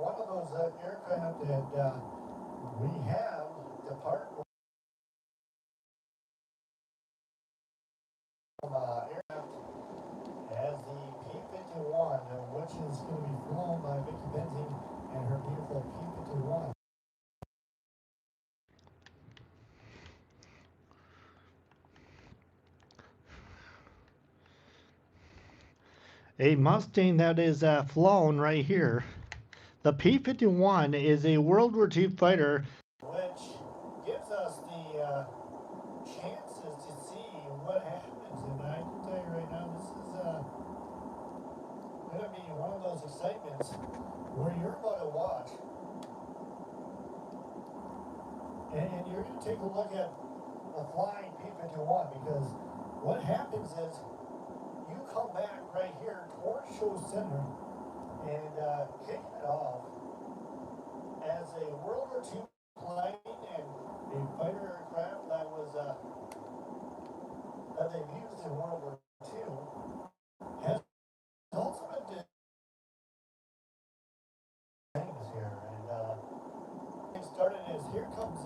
one of those aircraft that we have depart from aircraft as the P-51, which is going to be flown by Vicki Benzing and her beautiful P-51. A Mustang that is flown right here. The P-51 is a World War II fighter, which gives us the chances to see what happens. And I can tell you right now, this is going to be one of those excitements where you're about to watch, and you're going to take a look at the flying P-51, because what happens is you come back right here towards Show Center and kicking it off as a World War II plane and a fighter aircraft that was that they've used in World War II has also been things here. And it started as here comes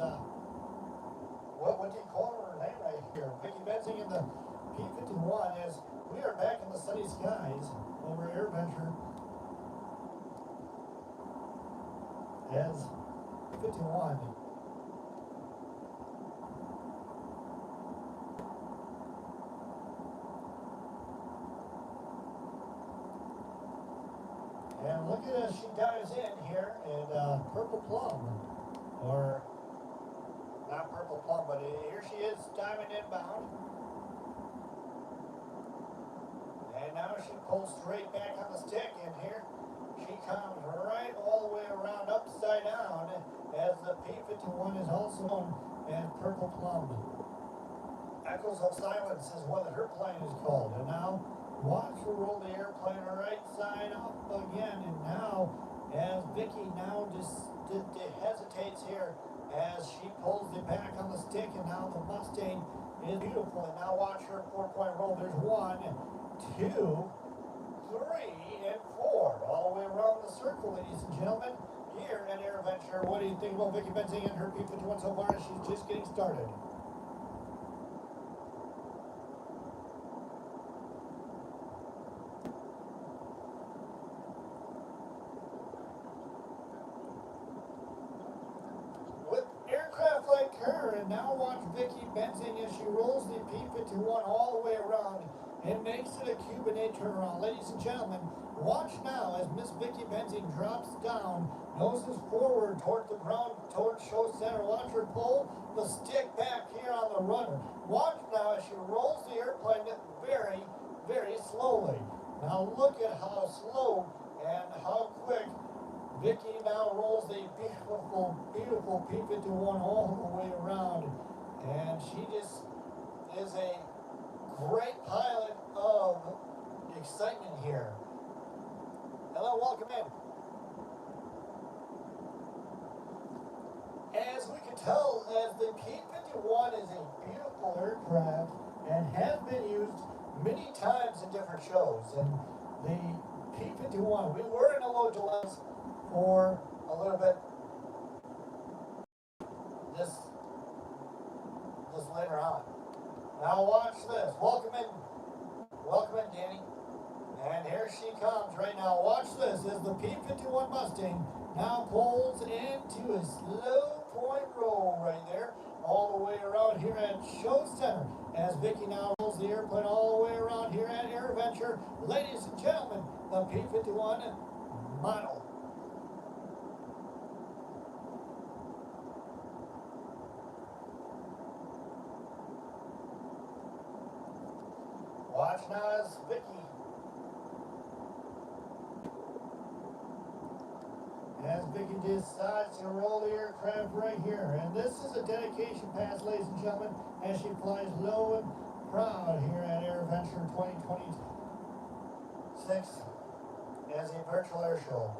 what do you call her name right here? Vicki Benzing in the P-51 as we are back in the sunny skies over AirVenture as 51. And look at as she dives in here in Purple Plum, or not Purple Plum, but here she is diving inbound. And now she pulls straight back on the stick, and here she comes right all the way around upside down as the P-51 is also known as Purple Plum. Echoes of Silence is what her plane is called. And now watch her roll the airplane right side up again. And now as Vicki now just hesitates here as she pulls it back on the stick, and now the Mustang is beautiful. And now watch her 4-point roll. There's 1, 2, 3, and 4 all the way around the circle, ladies and gentlemen, here at AirVenture. What do you think about Vicki Benzing and her P-51 so far? She's just getting started. With aircraft like her, and now watch Vicki Benzing as she rolls the P-51 all the way around and makes it a Cuban A turnaround. Ladies and gentlemen, watch now as Miss Vicki Benzing drops down, noses forward toward the ground, toward Show Center. Watch her pull the stick back here on the rudder. Watch now as she rolls the airplane very, very slowly. Now look at how slow and how quick Vicki now rolls the beautiful, beautiful P-51 all the way around. And she just is a great pilot of excitement here. Hello, welcome in. As we can tell, as the P-51 is a beautiful aircraft and has been used many times in different shows. And the P-51, we were in a low delay for a little bit this later on. Now watch this. Welcome in, Danny. And here she comes right now. Watch this as the P-51 Mustang now pulls into a slow point roll right there, all the way around here at Show Center. As Vicki now rolls the airplane all the way around here at AirVenture. Ladies and gentlemen, the P-51 model. Watch now as Vicki decides to roll the aircraft right here. And this is a dedication pass, ladies and gentlemen, as she flies low and proud here at AirVenture 2026 as a virtual air show.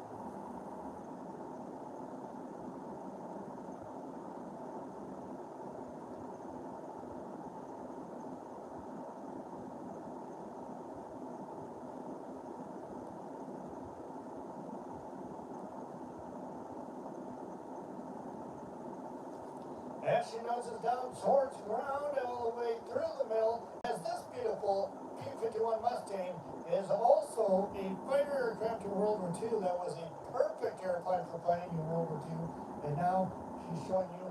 As she noses down towards ground all the way through the middle, as this beautiful P-51 Mustang is also a fighter aircraft in World War II that was a perfect airplane for fighting in World War II. And now she's showing you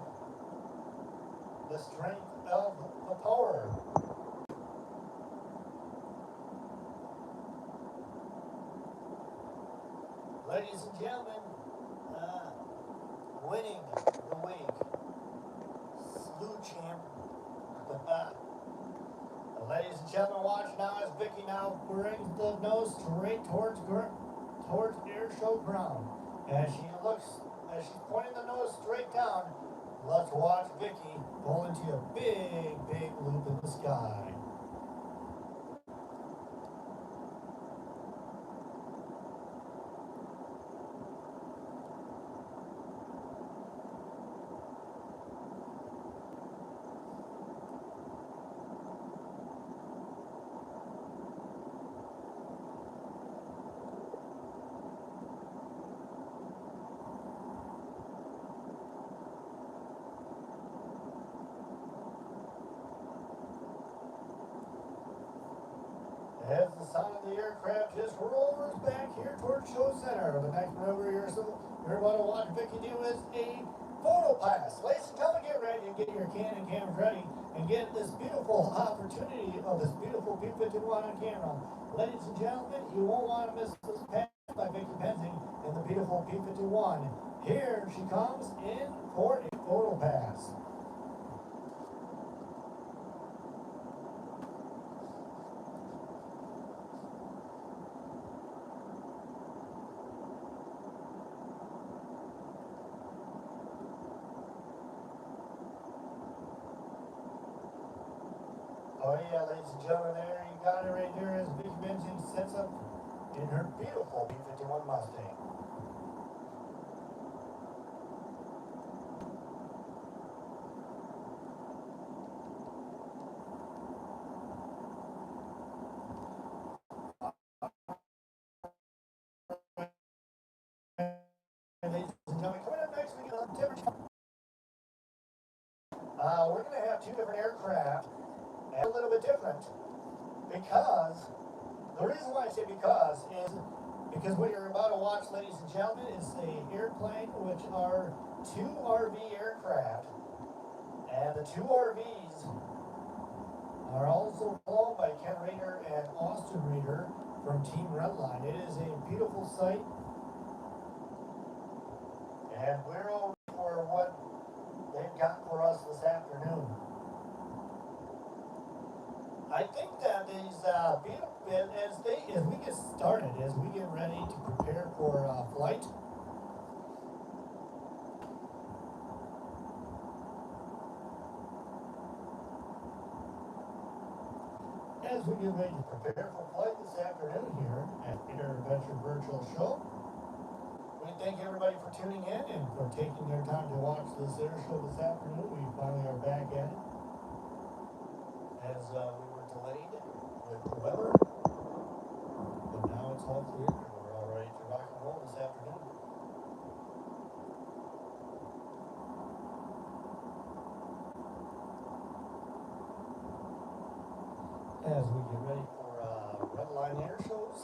the strength of the power. Ladies and gentlemen, winning the week, slew champ. Ladies and gentlemen, watch now as Vicky now brings the nose straight towards Airshow ground. As she's pointing the nose straight down, let's watch Vicky pull into a big loop in the sky. As the sound of the aircraft just rolls back here towards Show Center. The next maneuver you're about to watch Vicky do is a photo pass. Ladies and gentlemen, get ready and get your Canon cameras ready and get this beautiful opportunity of this beautiful P-51 on camera. Ladies and gentlemen, you won't want to miss this pass by Vicky Benzing in the beautiful P-51. Here she comes in for a photo pass. Oh yeah, ladies and gentlemen, there you got it right there as Vicky Benzing sets up in her beautiful P-51 Mustang. Ladies and gentlemen, coming up next we got a different. We're going to have two different aircraft, and a little bit different, because the reason why I say because what you're about to watch, ladies and gentlemen, is the airplane, which are two RV aircraft, and the two RVs are also flown by Ken Rader and Austin Rader from Team Redline. It is a beautiful sight, and we're over for what they've got for us this afternoon. I think that these as we get started, as we get ready to prepare for flight, as we get ready to prepare for flight this afternoon here at Air Adventure Virtual Show, we thank everybody for tuning in and for taking their time to watch this air show this afternoon. We finally are back at it, as we were delayed with the weather, but now it's all clear and we're all ready to rock and roll this afternoon. As we get ready for Redline air shows,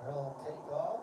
we'll take off.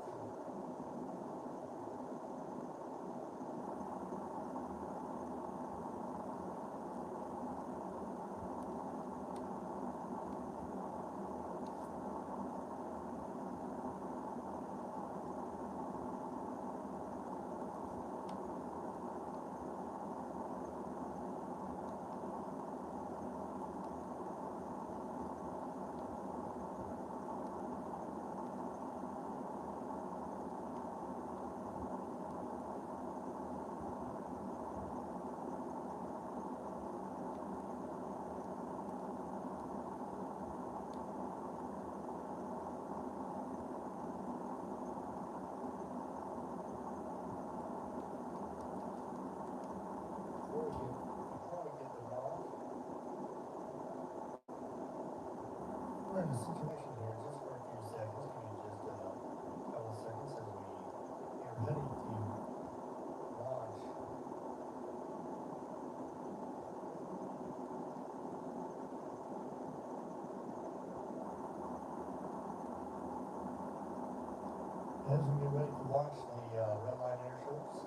As we get ready to watch the Redline Air Shows,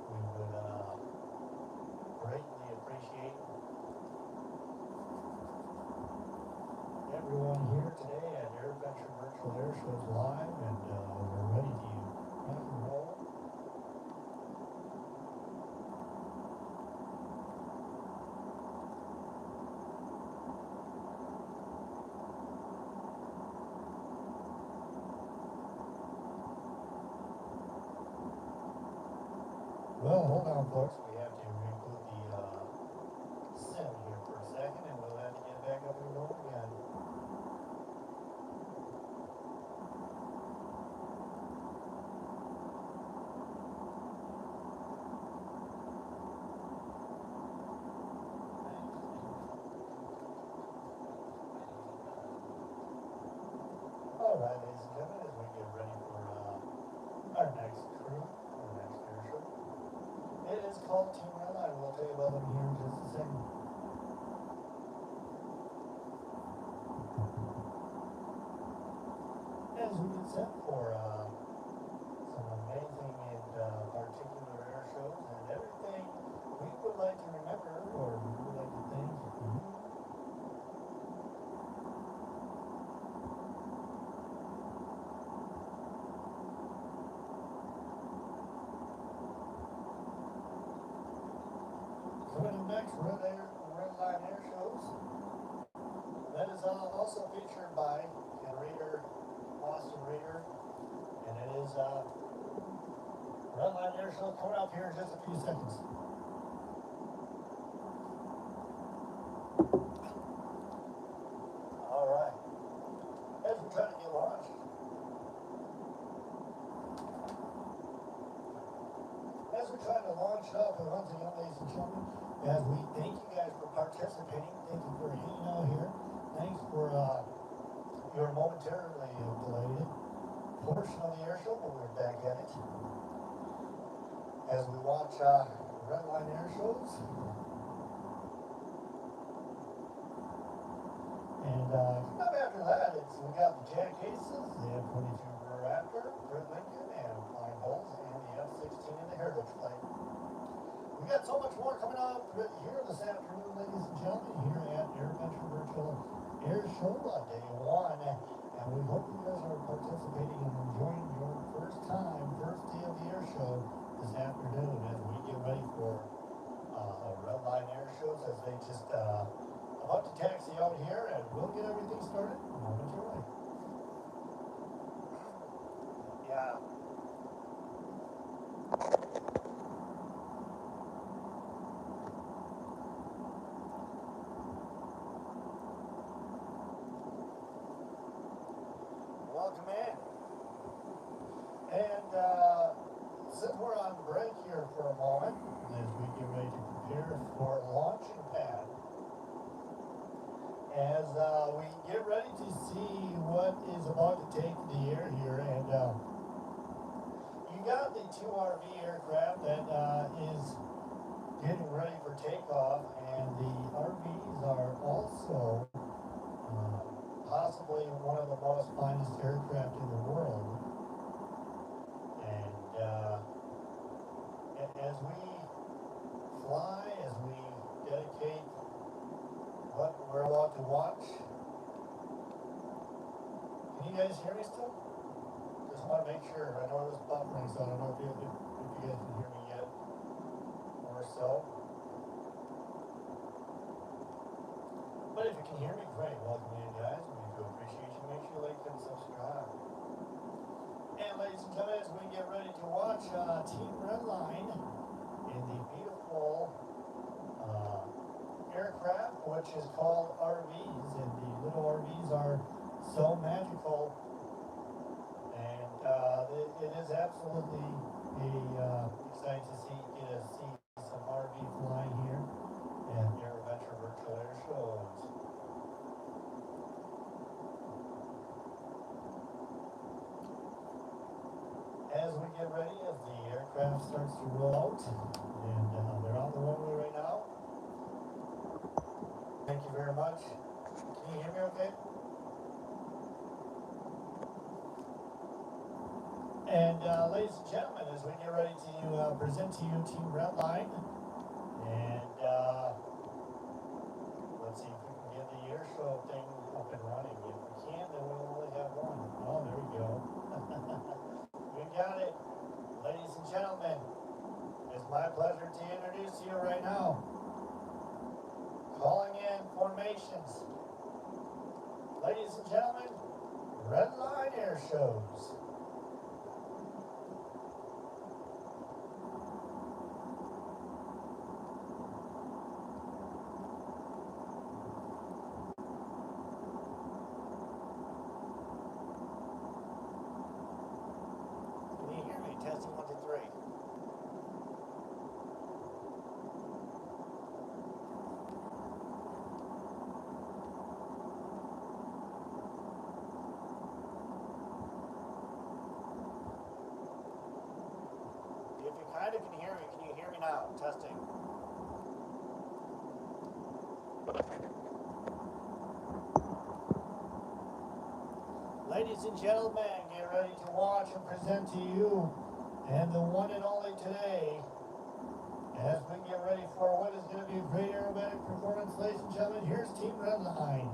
we would greatly appreciate everyone here today at Air Adventure Virtual Air Shows Live, and we're ready to rock and roll. Well, hold on, folks. We have to reboot the sim here for a second, and we'll have to get back up and going again. All right, ladies and gentlemen, as we get ready for our next crew, our next air show. It is called Team Redline. We'll tell you about them here in just a second. As we get set for some amazing and particular air shows and everything we would like to remember, or we would like to thank you. Coming up next, Redline Air Shows. That is also featured by Austin Reader, and it is Redline Air Show coming up here in just a few seconds. All right, as we try to get launched. As we try to launch up, and once again, ladies and gentlemen, as we thank you guys for participating, thank you for hanging out here, thanks for your momentarily delayed portion of the air show, but we're back at it. As we watch Redline Air Shows. And coming up after that, we got the Jack Aces, the F-22 Raptor, Britt Lincoln, and Flying Bulls, and the F-16 in the Heritage Flight. We got so much more coming up here this afternoon, ladies and gentlemen, here at Air Adventure Virtual Air Show Day 1. And we hope you guys are participating and enjoying your first day of the air show this afternoon as we get ready for Redline Air Shows as they just about to taxi out here, and we'll get everything started momentarily. Yeah. Welcome in. And since we're on break here for a moment, as we get ready to prepare for launching pad, as we get ready to see what is about to take the air here, and you got the 2 RV aircraft that is getting ready for takeoff, and the RVs are also possibly one of the most finest aircraft in the world. And as we fly, as we dedicate what we're about to watch, can you guys hear me still? Just want to make sure. I know it was buffering, so I don't know if you guys can hear me yet or so. But if you can hear me, great. Welcome in, guys. We do appreciate you. Make sure you like and subscribe. And ladies and gentlemen, as we get ready to watch Team Redline in the beautiful aircraft, which is called RVs, and the little RVs are so magical, and it is absolutely exciting to get to see some RV flying here at Air Adventure Virtual Air Shows. As we get ready, as the aircraft starts to roll out, and they're on the runway right now. Thank you very much. Can you hear me okay? And ladies and gentlemen, as we get ready to present to you Team Redline, and let's see if we can get the Airshow thing up and running. If we can, then we'll only have one. Oh, there we go. We got it. Ladies and gentlemen, it's my pleasure to introduce you right now. Calling in formations. Ladies and gentlemen, Redline Air Shows. Can you hear me? Testing 1, 2, 3. If you kind of can you hear me now? Testing. Ladies and gentlemen, get ready to watch and present to you, and the one and only today, as we get ready for what is going to be a great aerobatic performance, ladies and gentlemen, here's Team Redline.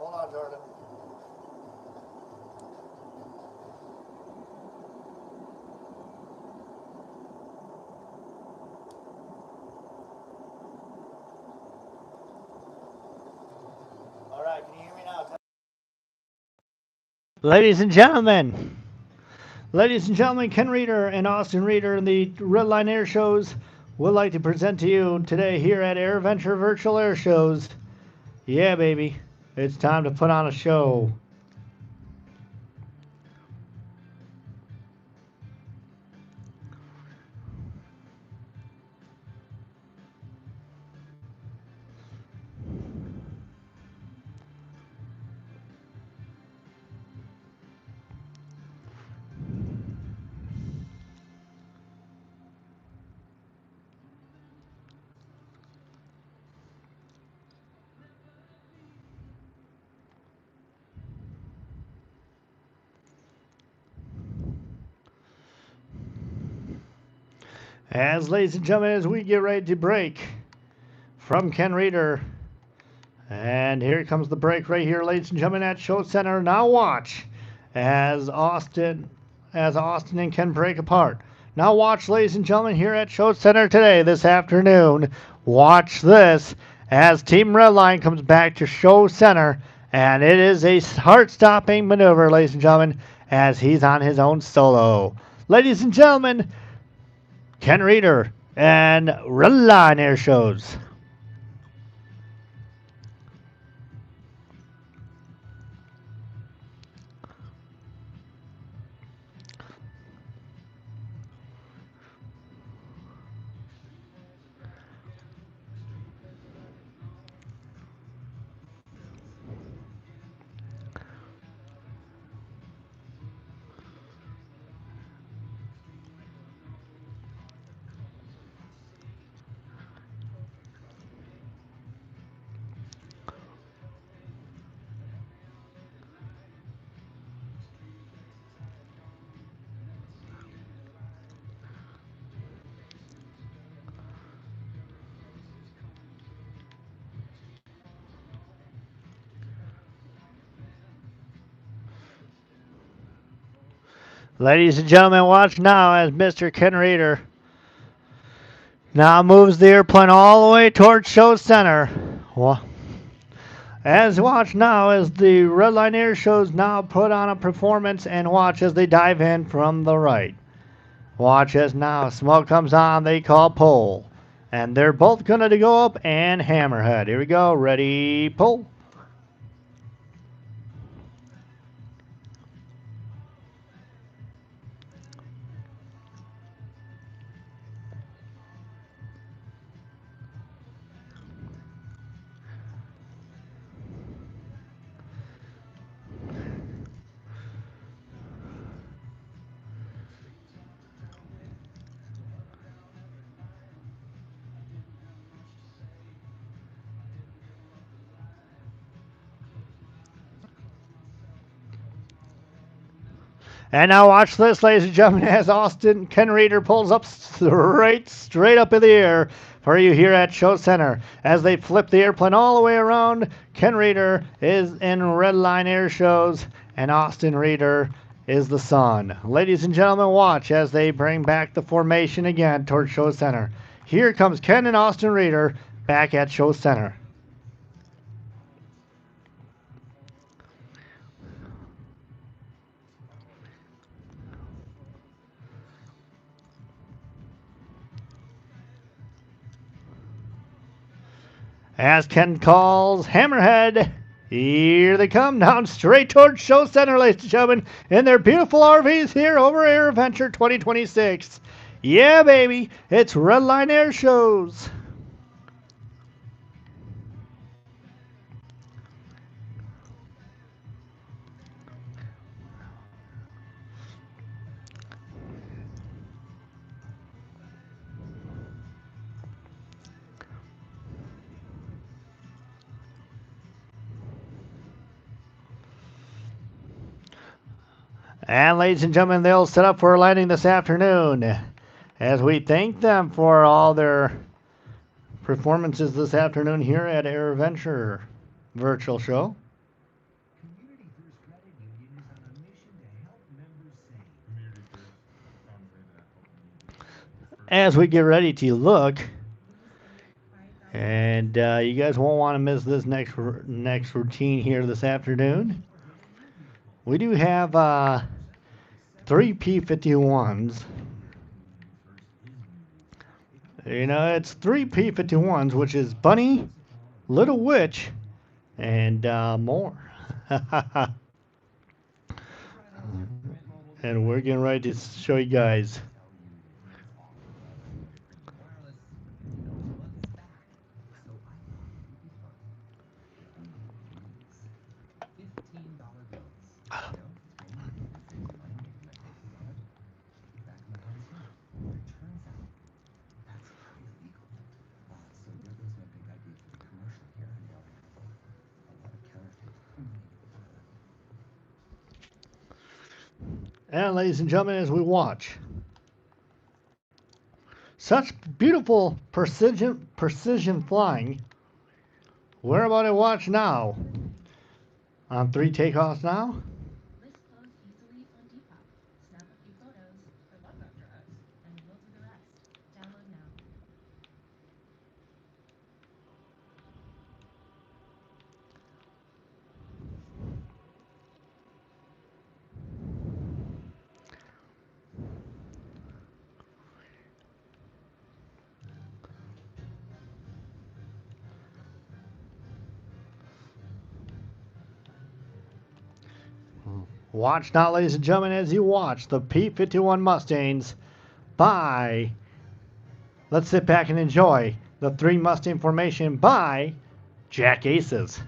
Hold on, Jordan. All right, can you hear me now? Ladies and gentlemen, Ken Reeder and Austin Reeder in the Redline Air Shows would like to present to you today here at AirVenture Virtual Air Shows. Yeah, baby, it's time to put on a show. Ladies and gentlemen, as we get ready to break from Ken Reeder. And here comes the break right here, ladies and gentlemen, at Show Center. Now watch as Austin and Ken break apart. Now watch, ladies and gentlemen, here at Show Center today, this afternoon. Watch this as Team Redline comes back to Show Center. And it is a heart-stopping maneuver, ladies and gentlemen, as he's on his own solo. Ladies and gentlemen, Ken Reeder and Redline Air Shows. Ladies and gentlemen, watch now as Mr. Ken Reeder now moves the airplane all the way towards Show Center. As watch now as the Red Line Air Shows now put on a performance and watch as they dive in from the right. Watch as now smoke comes on, they call pull. And they're both going to go up and hammerhead. Here we go, ready, pull. And now watch this, ladies and gentlemen, as Austin Ken Reeder pulls up straight up in the air for you here at Show Center. As they flip the airplane all the way around, Ken Reeder is in Red Line Air Shows, and Austin Reeder is the sun. Ladies and gentlemen, watch as they bring back the formation again towards Show Center. Here comes Ken and Austin Reeder back at Show Center. As Ken calls Hammerhead, here they come down straight towards Show Center, ladies and gentlemen, in their beautiful RVs here over Air Adventure 2026. Yeah, baby, it's Red Line Air Shows. And ladies and gentlemen, they'll set up for a landing this afternoon as we thank them for all their performances this afternoon here at Air Adventure Virtual Show. As we get ready to look, and you guys won't want to miss this next routine here this afternoon. We do have three P-51s. You know, it's three P-51s, which is Bunny, Little Witch, and more. And we're getting ready to show you guys. And ladies and gentlemen, as we watch, such beautiful precision flying. We're about to watch now. On three takeoffs now. Watch now, ladies and gentlemen, as you watch the P-51 Mustangs by, let's sit back and enjoy the three Mustang formation by Jack Aces.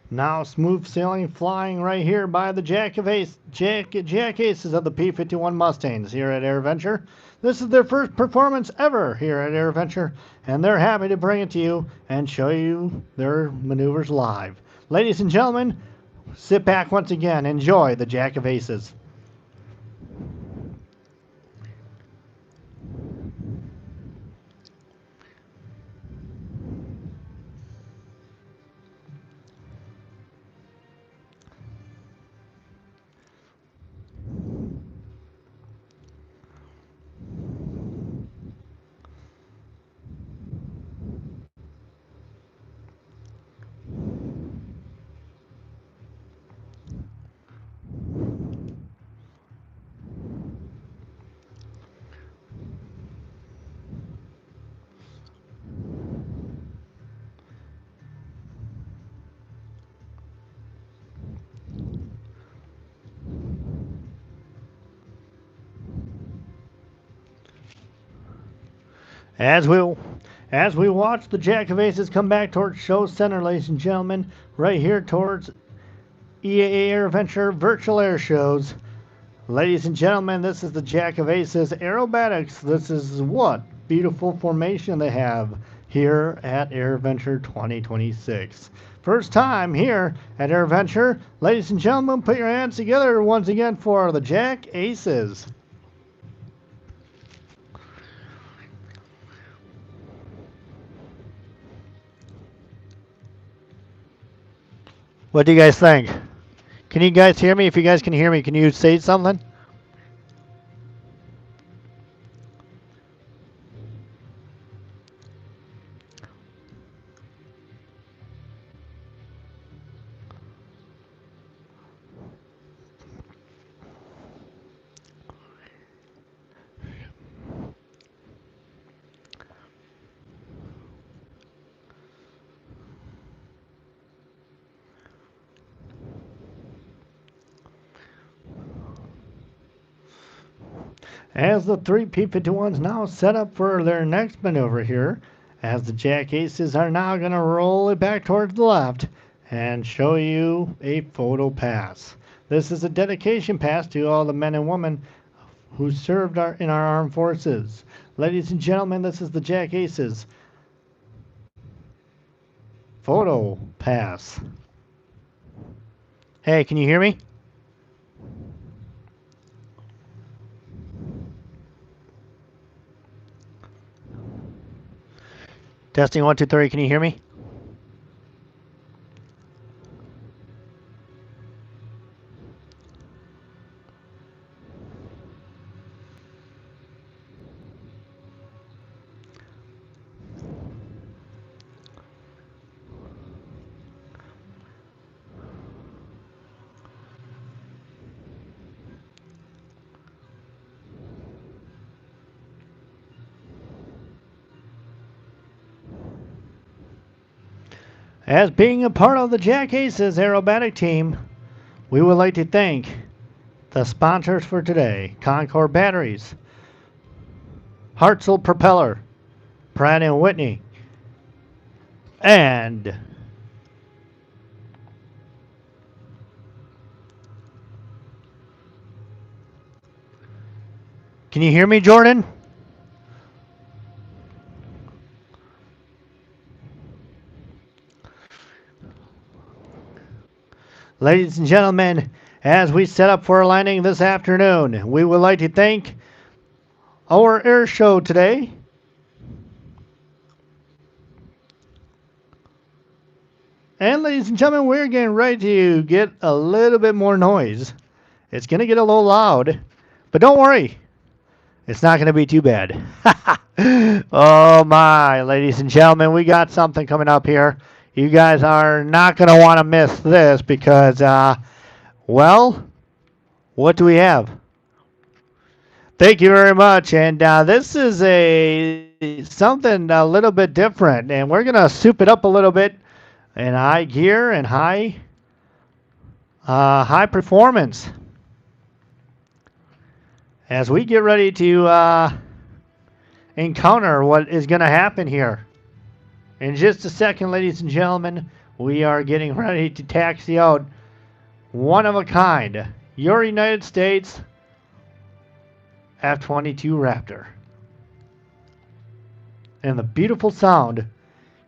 Now smooth sailing flying right here by the Jack Aces of the P-51 Mustangs here at AirVenture. This is their first performance ever here at AirVenture, and they're happy to bring it to you and show you their maneuvers live. Ladies and gentlemen, sit back once again, enjoy the Jack of Aces. As we watch the Jack of Aces come back towards show center, ladies and gentlemen, right here towards EAA AirVenture Virtual Air Shows. Ladies and gentlemen, this is the Jack of Aces Aerobatics. This is what beautiful formation they have here at AirVenture 2026. First time here at AirVenture. Ladies and gentlemen, put your hands together once again for the Jack Aces. What do you guys think? Can you guys hear me? If you guys can hear me, can you say something? As the three P-51s now set up for their next maneuver here, as the Jack Aces are now going to roll it back towards the left and show you a photo pass. This is a dedication pass to all the men and women who served in our armed forces. Ladies and gentlemen, this is the Jack Aces photo pass. Hey, can you hear me? Testing 1, 2, 3. Can you hear me? As being a part of the Jack Aces aerobatic team, we would like to thank the sponsors for today: Concord Batteries, Hartzell Propeller, Pratt & Whitney, and can you hear me, Jordan? Ladies and gentlemen, as we set up for a landing this afternoon, we would like to thank our air show today. And ladies and gentlemen, we're getting ready to get a little bit more noise. It's going to get a little loud, but don't worry. It's not going to be too bad. Oh my, ladies and gentlemen, we got something coming up here. You guys are not going to want to miss this because, well, what do we have? Thank you very much. And this is something a little bit different, and we're going to soup it up a little bit in high gear and high performance. As we get ready to encounter what is going to happen here. In just a second, ladies and gentlemen, we are getting ready to taxi out one of a kind, your United States F-22 Raptor. And the beautiful sound.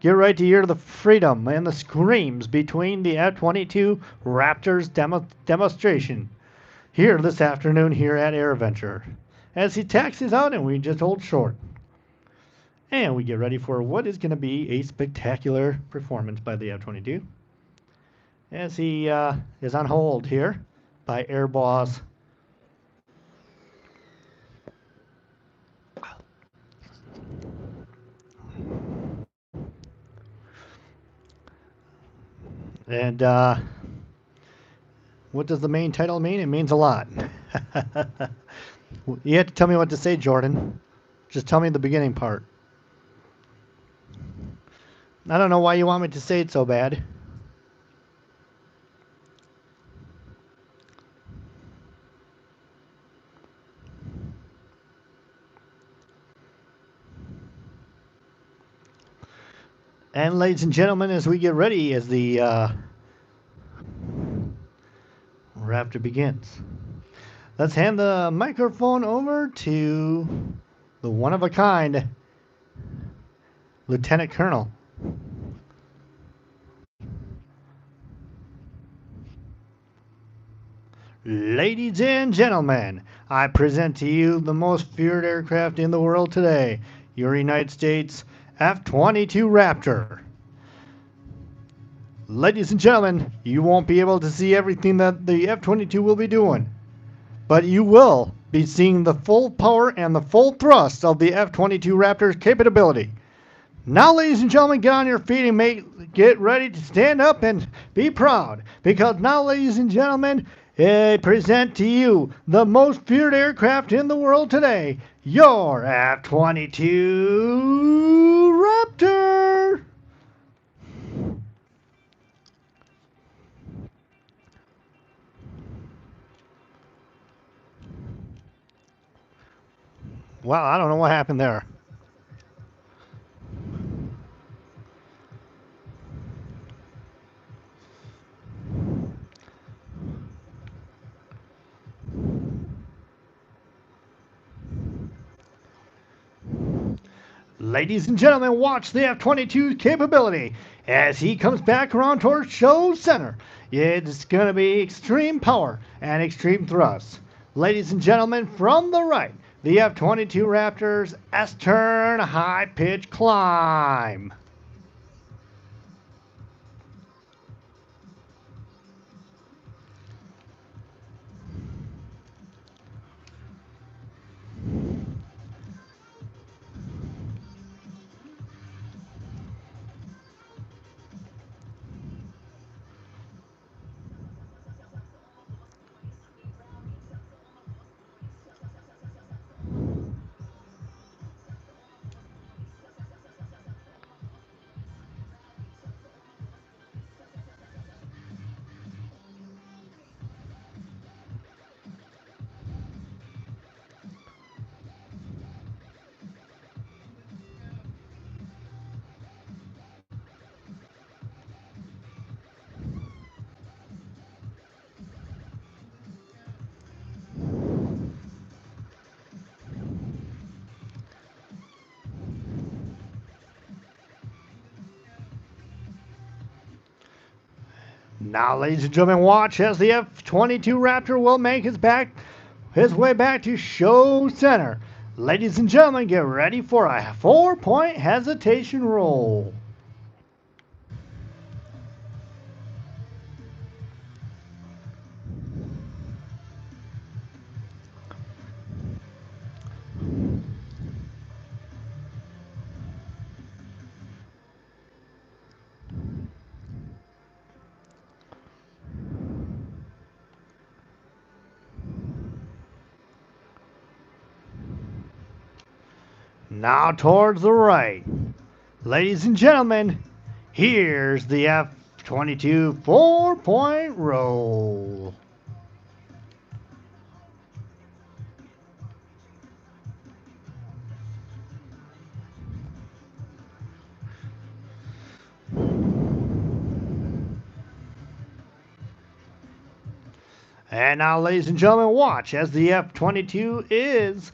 Get ready to hear the freedom and the screams between the F-22 Raptor's demonstration here this afternoon here at AirVenture. As he taxis out and we just hold short. And we get ready for what is going to be a spectacular performance by the F-22. As he is on hold here by Air Boss. And what does the main title mean? It means a lot. You have to tell me what to say, Jordan. Just tell me the beginning part. I don't know why you want me to say it so bad. And ladies and gentlemen, as we get ready, as the Raptor begins, let's hand the microphone over to the one-of-a-kind Lieutenant Colonel. Ladies and gentlemen, I present to you the most feared aircraft in the world today, your United States F-22 Raptor. Ladies and gentlemen, you won't be able to see everything that the F-22 will be doing, but you will be seeing the full power and the full thrust of the F-22 Raptor's capability. Now, ladies and gentlemen, get on your feet and get ready to stand up and be proud, because now, ladies and gentlemen, I present to you the most feared aircraft in the world today, your F-22 Raptor. Well, I don't know what happened there. Ladies and gentlemen, watch the F-22's capability as he comes back around towards show center. It's going to be extreme power and extreme thrust. Ladies and gentlemen, from the right, the F-22 Raptor's S-turn high-pitch climb. Now, ladies and gentlemen, watch as the F-22 Raptor will make his way back to show center. Ladies and gentlemen, get ready for a 4-point hesitation roll. Now towards the right. Ladies and gentlemen, here's the F-22 4-point roll. And now, ladies and gentlemen, watch as the F-22 is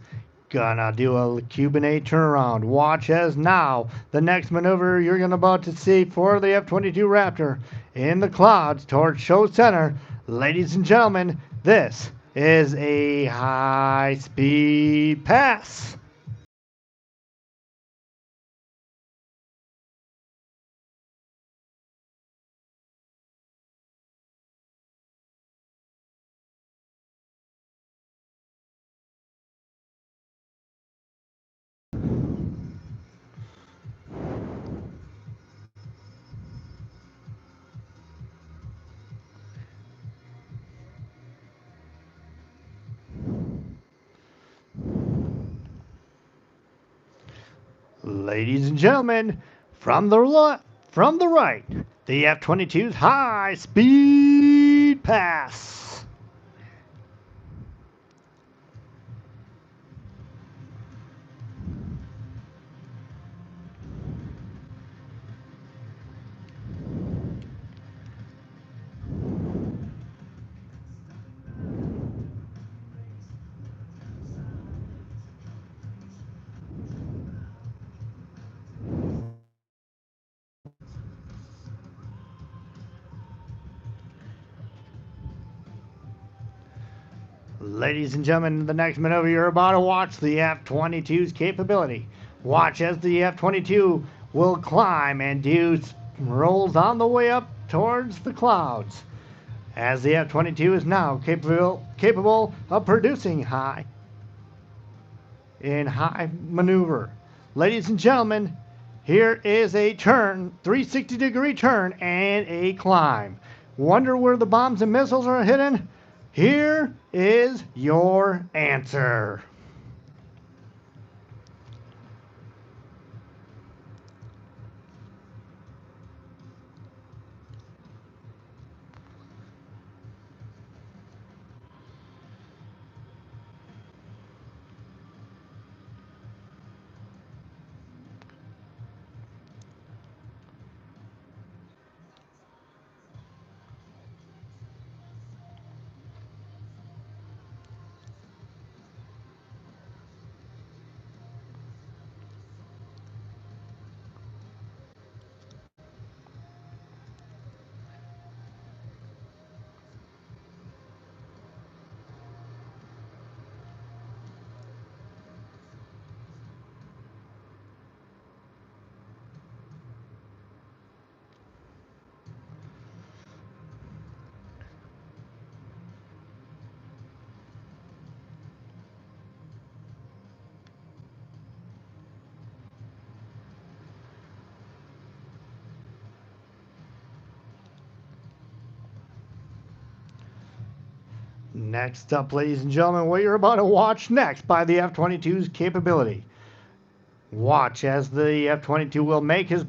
gonna do a Cuban 8 turnaround. Watch as now the next maneuver you're gonna about to see for the F-22 Raptor in the clouds towards Show Center. Ladies and gentlemen, this is a high-speed pass. Ladies and gentlemen, from the right, the F-22's high-speed pass. Ladies and gentlemen, the next maneuver you're about to watch the F-22's capability. Watch as the F-22 will climb and rolls on the way up towards the clouds. As the F-22 is now capable of producing high maneuver. Ladies and gentlemen, here is a turn, 360-degree turn, and a climb. Wonder where the bombs and missiles are hidden? Here is your answer. Next up, ladies and gentlemen, what you're about to watch next by the F-22's capability. Watch as the F-22 will make his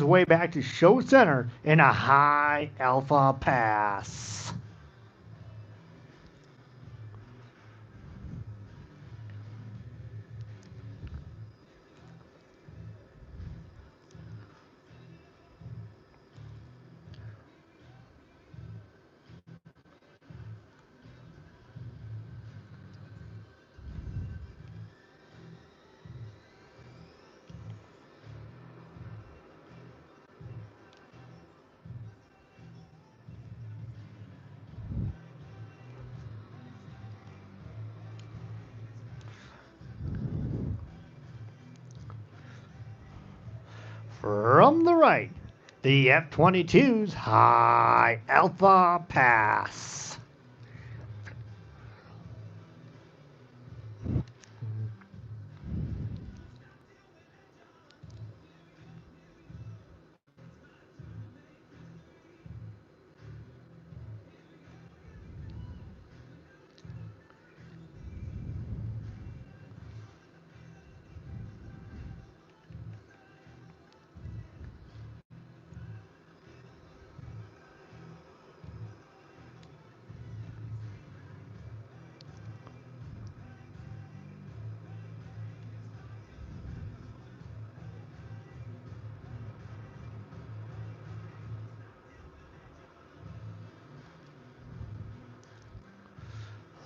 way back to Show Center in a high alpha pass. From the right, the F-22's high alpha pass.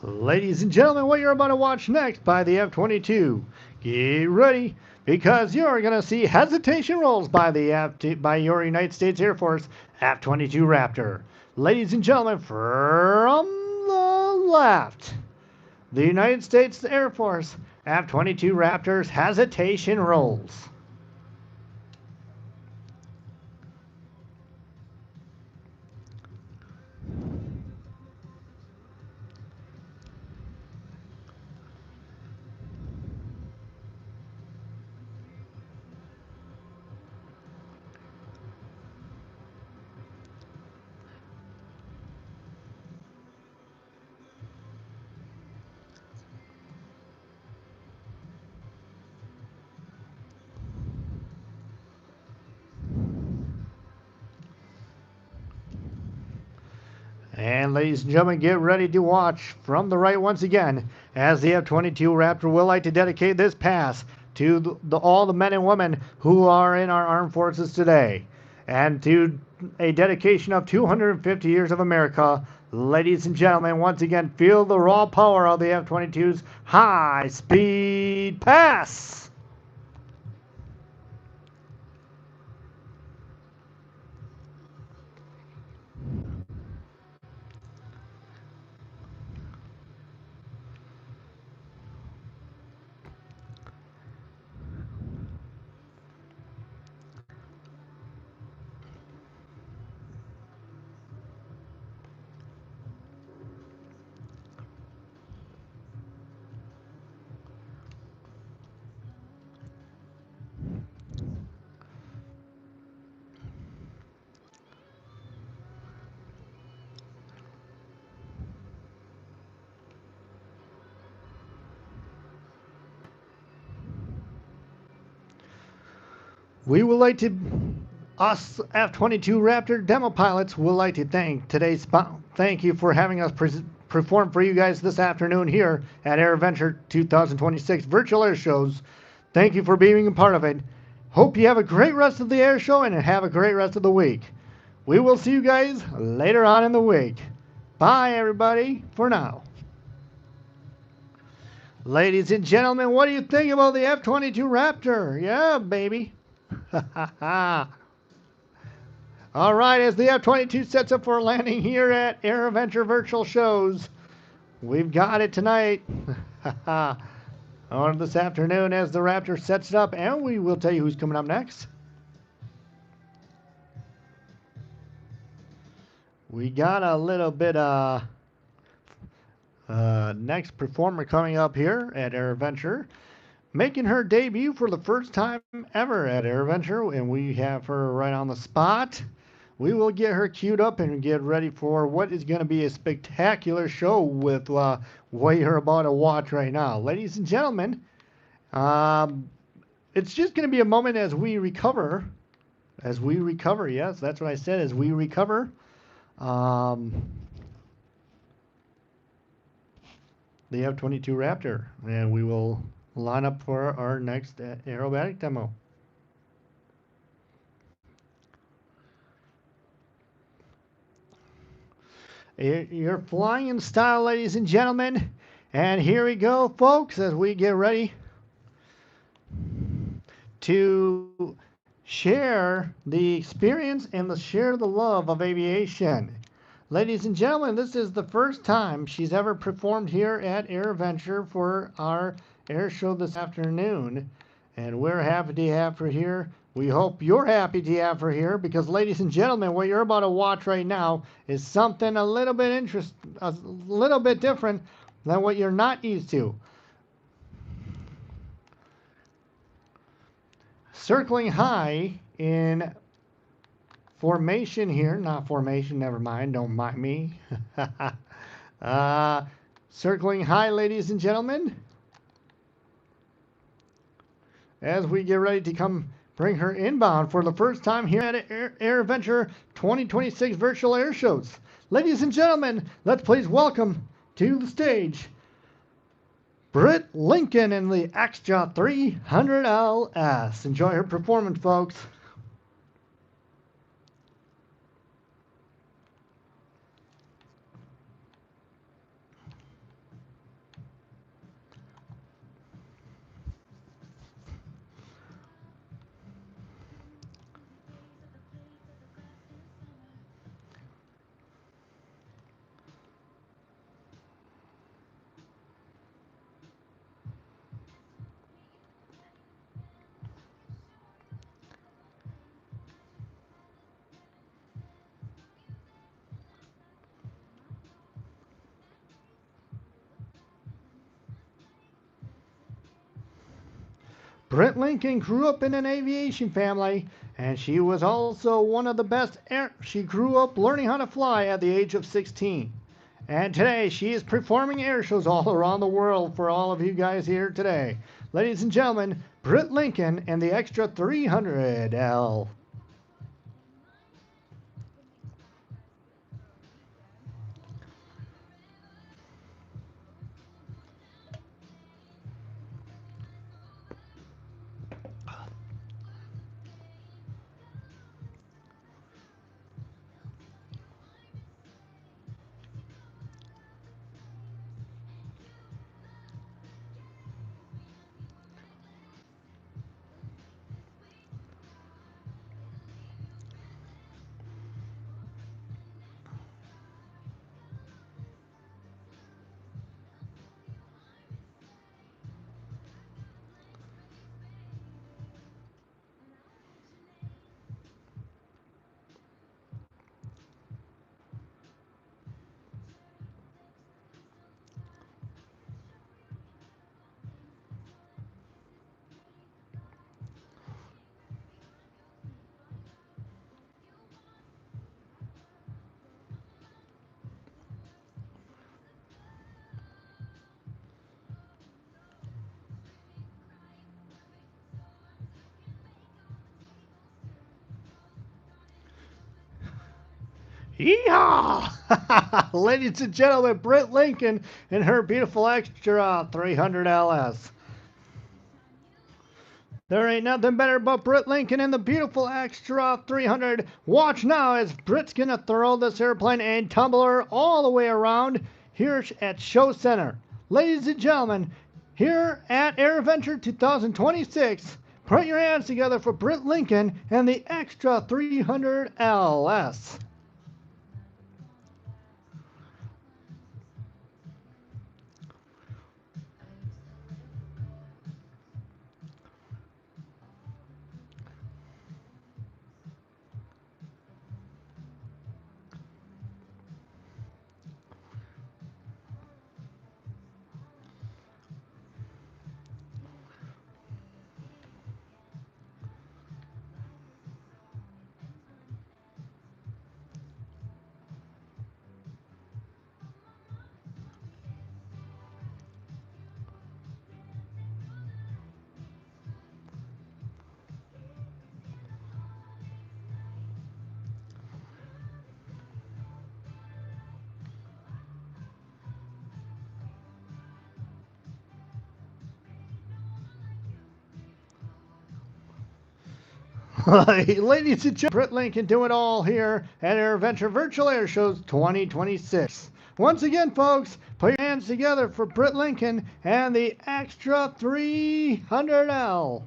Ladies and gentlemen, what you're about to watch next by the F-22. Get ready, because you're going to see hesitation rolls by by your United States Air Force F-22 Raptor. Ladies and gentlemen, from the left, the United States Air Force F-22 Raptor's hesitation rolls. And ladies and gentlemen, get ready to watch from the right once again as the F-22 Raptor will like to dedicate this pass to all the men and women who are in our armed forces today. And to a dedication of 250 years of America, ladies and gentlemen, once again, feel the raw power of the F-22's high-speed pass. We would like to, us F-22 Raptor demo pilots would like to thank you for having us perform for you guys this afternoon here at AirVenture 2026 Virtual Air Shows. Thank you for being a part of it. Hope you have a great rest of the air show and have a great rest of the week. We will see you guys later on in the week. Bye, everybody, for now. Ladies and gentlemen, what do you think about the F-22 Raptor? Yeah, baby. All right, as the F-22 sets up for landing here at AirVenture Virtual Shows, we've got it tonight. Or this afternoon as the Raptor sets it up, and we will tell you who's coming up next. We got a little bit next performer coming up here at AirVenture, making her debut for the first time ever at AirVenture, and we have her right on the spot. We will get her queued up and get ready for what is going to be a spectacular show with what you're about to watch right now. Ladies and gentlemen, it's just going to be a moment as we recover. As we recover, yes, that's what I said, as we recover. The F-22 Raptor, and we will line up for our next aerobatic demo. You're flying in style, ladies and gentlemen, and here we go, folks, as we get ready to share the experience and share the love of aviation. Ladies and gentlemen, this is the first time she's ever performed here at AirVenture for our air show this afternoon. And we're happy to have her here. We hope you're happy to have her here because, ladies and gentlemen, what you're about to watch right now is something a little bit different than what you're not used to. Circling high in formation here, not formation, never mind, don't mind me. Circling high, ladies and gentlemen, as we get ready to come bring her inbound for the first time here at AirVenture 2026 Virtual Air Shows. Ladies and gentlemen, let's please welcome to the stage Britt Lincoln in the XJA 300LS. Enjoy her performance, folks. Britt Lincoln grew up in an aviation family, and she was also one of the best. She grew up learning how to fly at the age of 16. And today she is performing air shows all around the world for all of you guys here today. Ladies and gentlemen, Britt Lincoln and the Extra 300L. Yeehaw! Ladies and gentlemen, Britt Lincoln and her beautiful Extra 300 LS. There ain't nothing better but Britt Lincoln and the beautiful Extra 300. Watch now as Britt's gonna throw this airplane and tumble her all the way around here at Show Center. Ladies and gentlemen, here at AirVenture 2026, put your hands together for Britt Lincoln and the Extra 300 LS. Ladies and gentlemen, Britt Lincoln do it all here at AirVenture Virtual Air Shows 2026. Once again, folks, put your hands together for Britt Lincoln and the Extra 300L.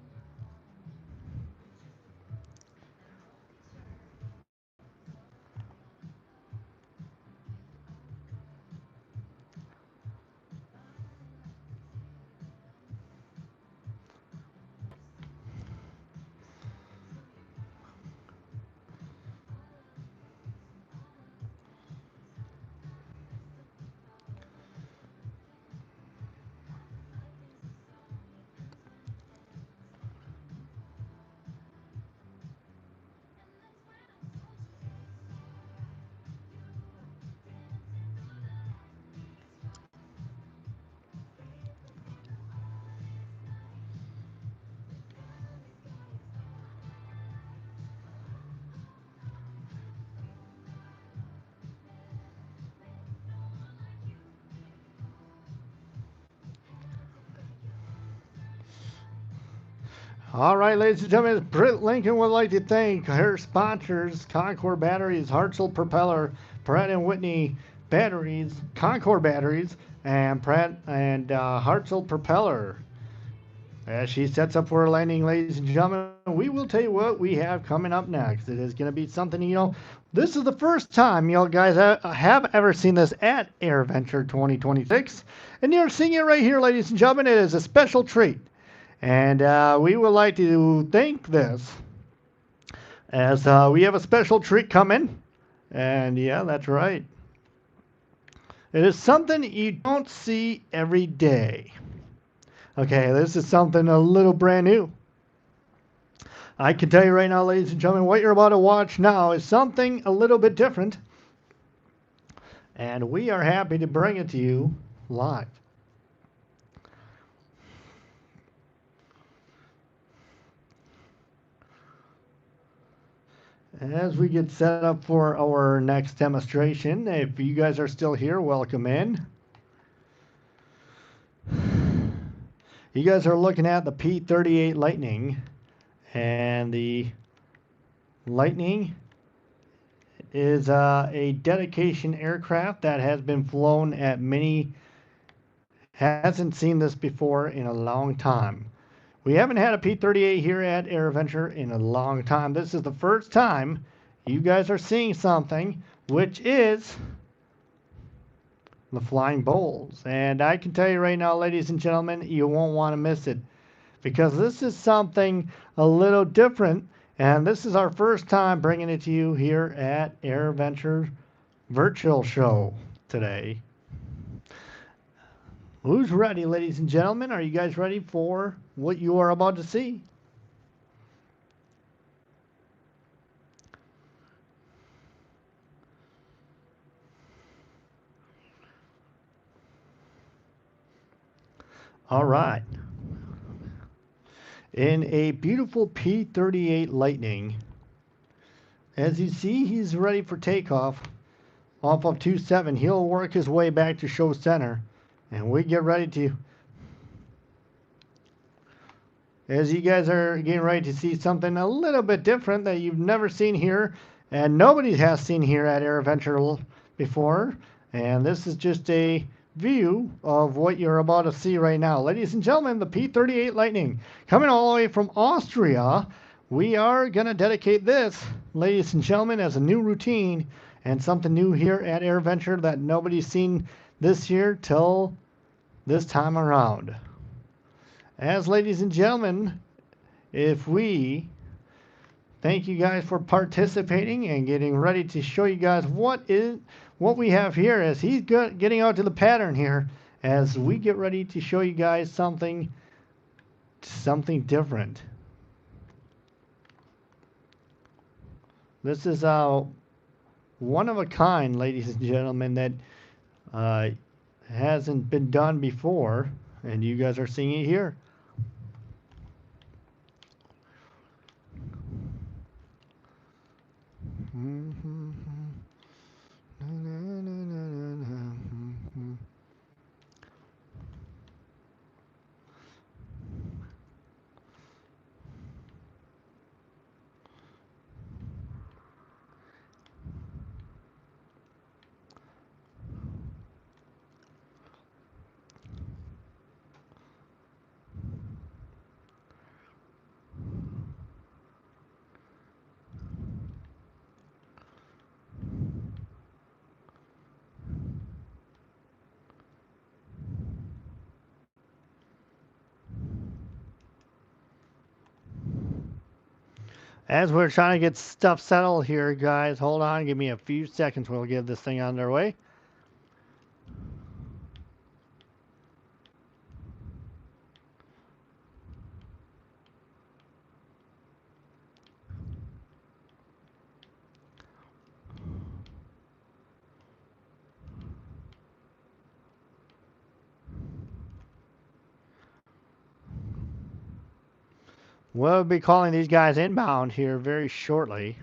All right, ladies and gentlemen, Britt Lincoln would like to thank her sponsors, Concord Batteries, Hartzell Propeller, Pratt and Whitney Batteries, Concord Batteries, and Pratt and Hartzell Propeller. As she sets up for her landing, ladies and gentlemen, we will tell you what we have coming up next. It is going to be something, this is the first time you guys have ever seen this at AirVenture 2026. And you're seeing it right here, ladies and gentlemen. It is a special treat. And we would like to thank this as we have a special treat coming. And yeah, that's right. It is something you don't see every day. Okay, this is something a little brand new. I can tell you right now, ladies and gentlemen, what you're about to watch now is something a little bit different. And we are happy to bring it to you live. As we get set up for our next demonstration, if you guys are still here, welcome in. You guys are looking at the P-38 Lightning, and the Lightning is a dedication aircraft that has been flown at many, hasn't seen this before in a long time. We haven't had a P-38 here at AirVenture in a long time. This is the first time you guys are seeing something, which is the Flying Bulls. And I can tell you right now, ladies and gentlemen, you won't want to miss it, because this is something a little different, and this is our first time bringing it to you here at AirVenture Virtual Show today. Who's ready, ladies and gentlemen? Are you guys ready for what you are about to see? All right. In a beautiful P-38 Lightning, as you see, he's ready for takeoff off of 27. He'll work his way back to show center, and we get ready to, as you guys are getting ready to see something a little bit different that you've never seen here, and nobody has seen here at AirVenture before. And this is just a view of what you're about to see right now. Ladies and gentlemen, the P-38 Lightning coming all the way from Austria. We are going to dedicate this, ladies and gentlemen, as a new routine and something new here at AirVenture that nobody's seen this year till this time around. As ladies and gentlemen, if we thank you guys for participating and getting ready to show you guys what we have here, as he's getting out to the pattern here, as we get ready to show you guys something different. This is one of a kind, ladies and gentlemen, that hasn't been done before, and you guys are seeing it here. As we're trying to get stuff settled here, guys, hold on, give me a few seconds. We'll get this thing underway. We'll be calling these guys inbound here very shortly.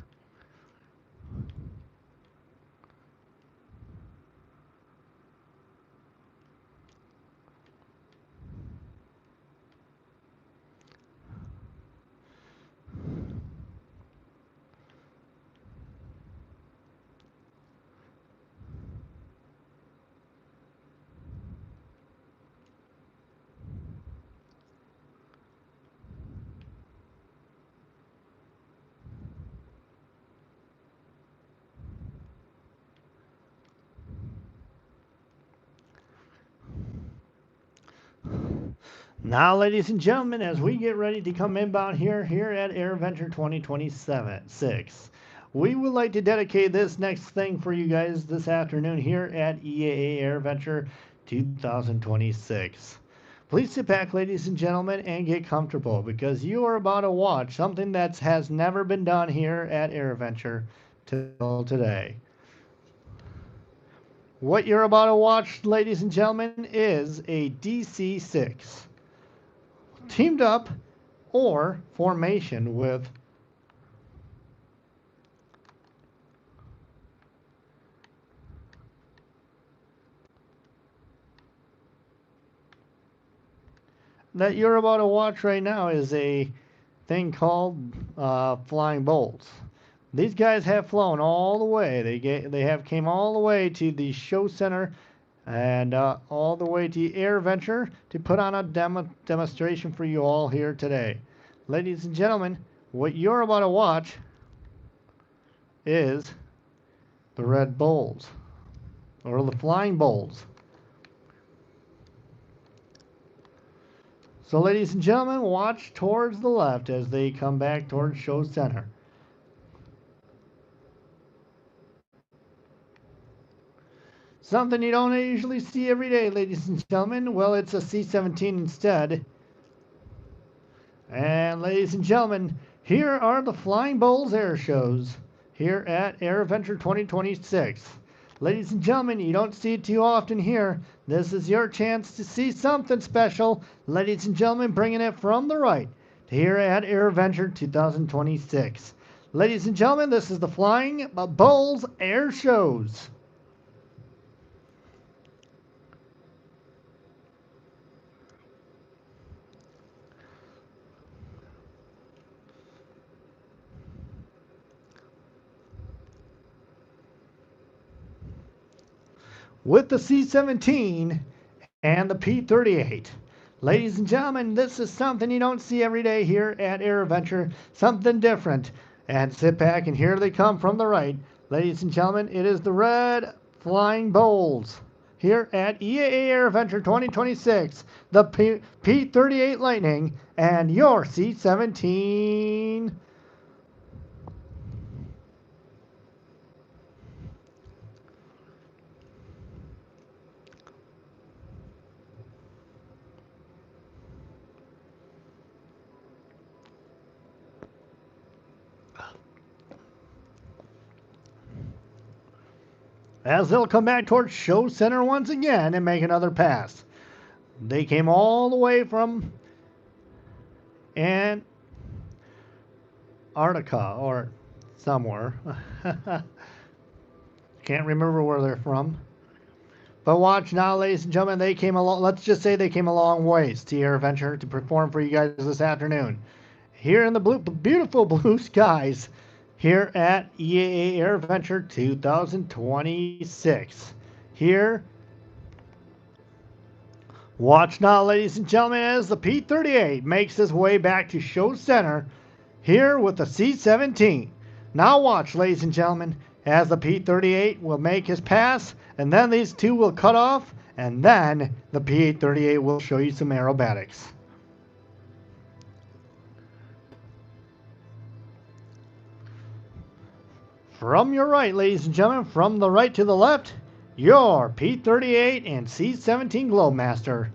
Now, ladies and gentlemen, as we get ready to come inbound here at AirVenture 2026, we would like to dedicate this next thing for you guys this afternoon here at EAA AirVenture 2026. Please sit back, ladies and gentlemen, and get comfortable because you are about to watch something that has never been done here at AirVenture till today. What you're about to watch, ladies and gentlemen, is a DC-6 teamed up or formation with that you're about to watch right now is a thing called flying bolts. These guys have flown all the way. They have came all the way to the show center and all the way to AirVenture to put on a demonstration for you all here today. Ladies and gentlemen, what you're about to watch is the Red Bulls or the Flying Bulls. So, ladies and gentlemen, watch towards the left as they come back towards show center. Something you don't usually see every day, ladies and gentlemen. Well, it's a C-17 instead. And ladies and gentlemen, here are the Flying Bulls air shows here at AirVenture 2026. Ladies and gentlemen, you don't see it too often here. This is your chance to see something special. Ladies and gentlemen, bringing it from the right to here at AirVenture 2026. Ladies and gentlemen, this is the Flying Bulls air shows. With the C-17 and the P-38. Ladies and gentlemen, this is something you don't see every day here at AirVenture, something different. And sit back and here they come from the right. Ladies and gentlemen, it is the Red Flying Bulls here at EAA AirVenture 2026, the P-38 Lightning and your C-17. As they'll come back towards show center once again and make another pass. They came all the way from Antarctica or somewhere. Can't remember where they're from. But watch now, ladies and gentlemen, they came along. Let's just say they came a long ways to AirVenture to perform for you guys this afternoon. Here in the beautiful blue skies here at EAA AirVenture 2026. Here, watch now, ladies and gentlemen, as the P-38 makes his way back to show center here with the C-17. Now watch, ladies and gentlemen, as the P-38 will make his pass, and then these two will cut off, and then the P-38 will show you some aerobatics. From your right, ladies and gentlemen, from the right to the left, your P-38 and C-17 Globemaster.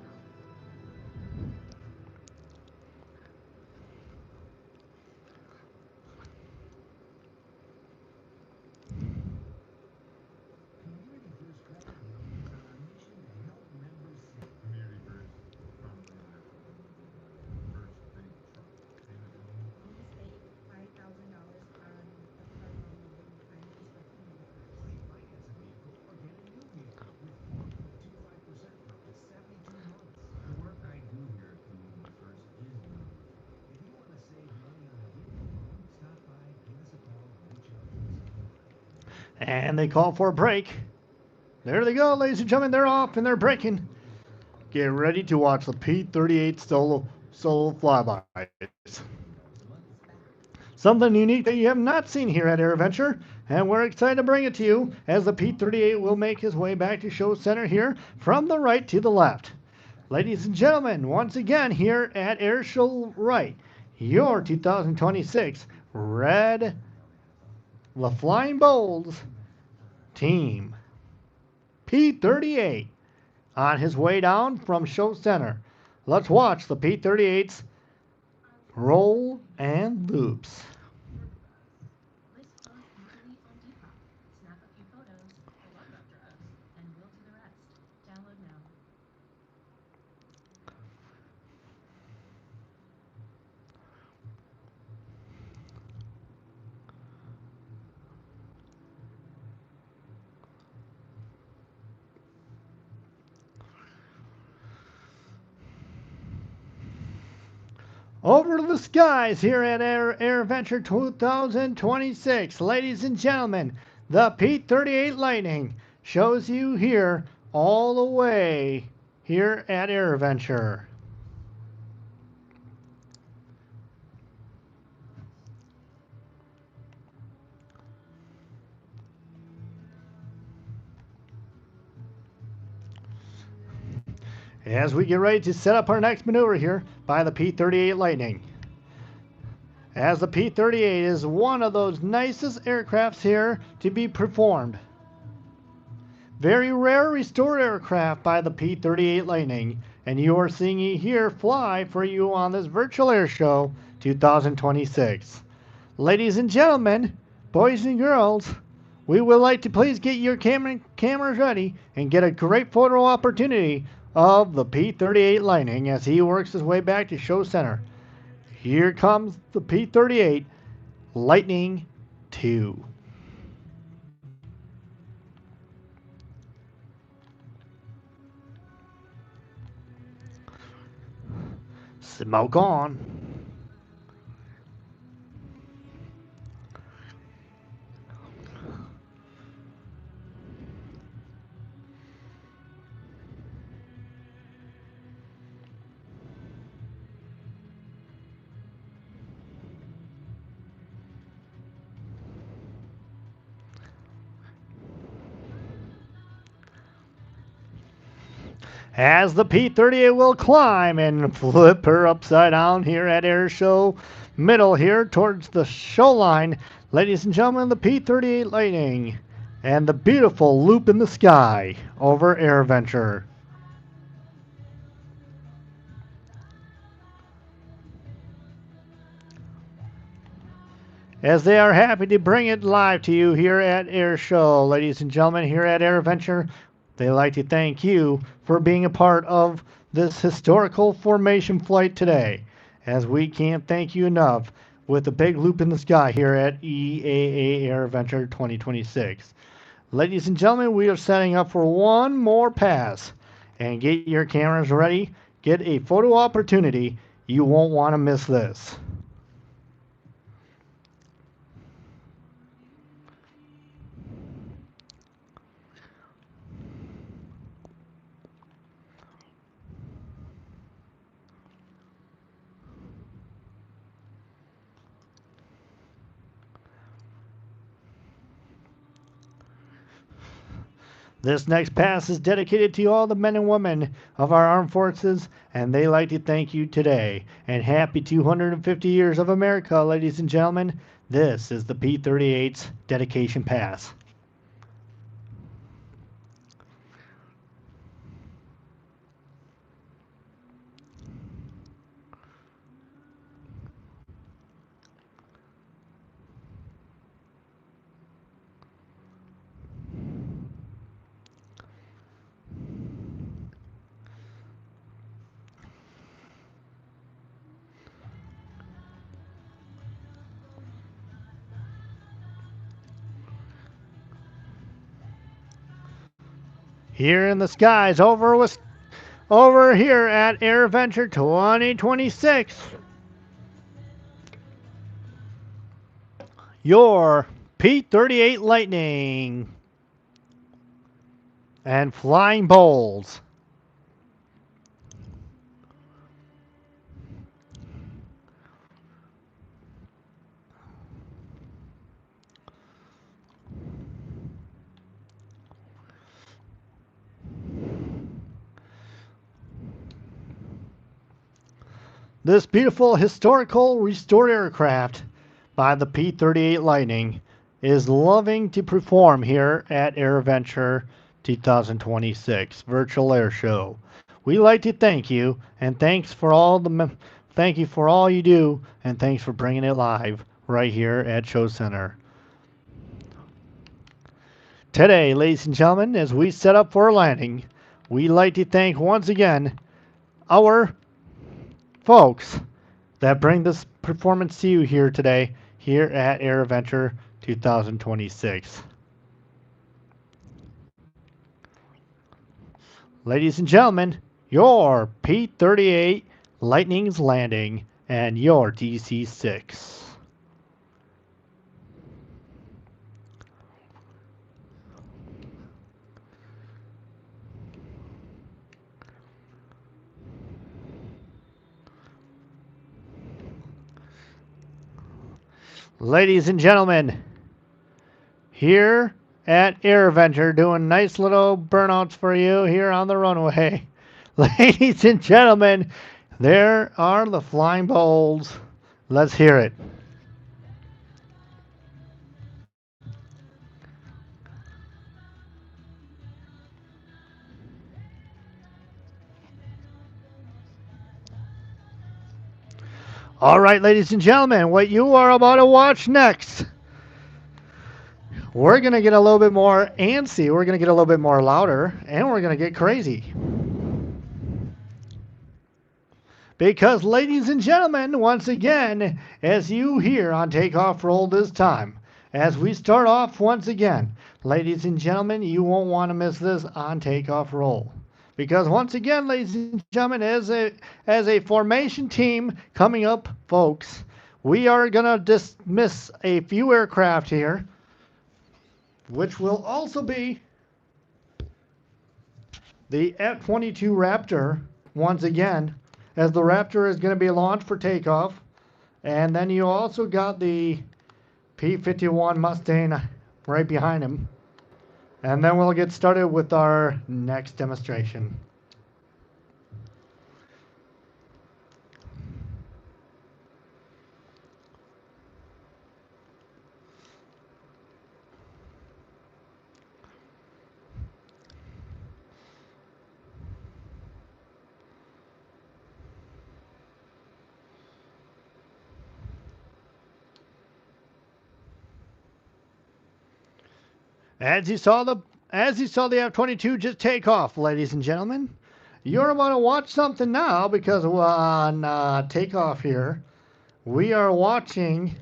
And they call for a break. There they go, ladies and gentlemen. They're off and they're breaking. Get ready to watch the P-38 solo flybys. Something unique that you have not seen here at AirVenture, and we're excited to bring it to you as the P-38 will make his way back to show center here from the right to the left. Ladies and gentlemen, once again here at Airshow Right, your 2026 Red the Flying Bulls team P-38 on his way down from show center. Let's watch the P-38's roll and loops. Over to the skies here at AirVenture 2026. Ladies and gentlemen, the P-38 Lightning shows you here all the way here at AirVenture. As we get ready to set up our next maneuver here by the P-38 Lightning. As the P-38 is one of those nicest aircrafts here to be performed. Very rare restored aircraft by the P-38 Lightning, and you are seeing it here fly for you on this virtual air show 2026. Ladies and gentlemen, boys and girls, we would like to please get your cameras ready and get a great photo opportunity of the P-38 Lightning as he works his way back to show center. Here comes the P-38 Lightning 2. Smoke on. As the P-38 will climb and flip her upside down here at Airshow middle here towards the show line. Ladies and gentlemen, the P-38 Lightning and the beautiful loop in the sky over AirVenture. As they are happy to bring it live to you here at Airshow. Ladies and gentlemen, here at AirVenture, they'd like to thank you for being a part of this historical formation flight today, as we can't thank you enough with the big loop in the sky here at EAA AirVenture 2026. Ladies and gentlemen, we are setting up for one more pass, and get your cameras ready, get a photo opportunity. You won't want to miss this. This next pass is dedicated to all the men and women of our armed forces, and they like to thank you today. And happy 250 years of America, ladies and gentlemen. This is the P-38's dedication pass. Here in the skies, over here at AirVenture 2026, your P-38 Lightning and Flying Bowls. This beautiful historical restored aircraft by the P-38 Lightning is loving to perform here at AirVenture 2026 Virtual Air Show. We like to thank you, and thank you for all you do, and thanks for bringing it live right here at Show Center. Today, ladies and gentlemen, as we set up for a landing, we like to thank once again our folks that bring this performance to you here today, here at Air Adventure 2026. Ladies and gentlemen, your P-38 Lightning's landing and your DC-6. Ladies and gentlemen, here at Air Adventure doing nice little burnouts for you here on the runway. Ladies and gentlemen, there are the flying bowls. Let's hear it. All right, ladies and gentlemen, what you are about to watch next, we're going to get a little bit more antsy, we're going to get a little bit more louder, and we're going to get crazy. Because, ladies and gentlemen, once again, as you hear on Takeoff Roll this time, as we start off once again, ladies and gentlemen, you won't want to miss this on Takeoff Roll. Because once again, ladies and gentlemen, as a formation team coming up, folks, we are going to dismiss a few aircraft here, which will also be the F-22 Raptor once again, as the Raptor is going to be launched for takeoff. And then you also got the P-51 Mustang right behind him. And then we'll get started with our next demonstration. As you saw the F-22 just take off, ladies and gentlemen, you're about to watch something now because on takeoff here, we are watching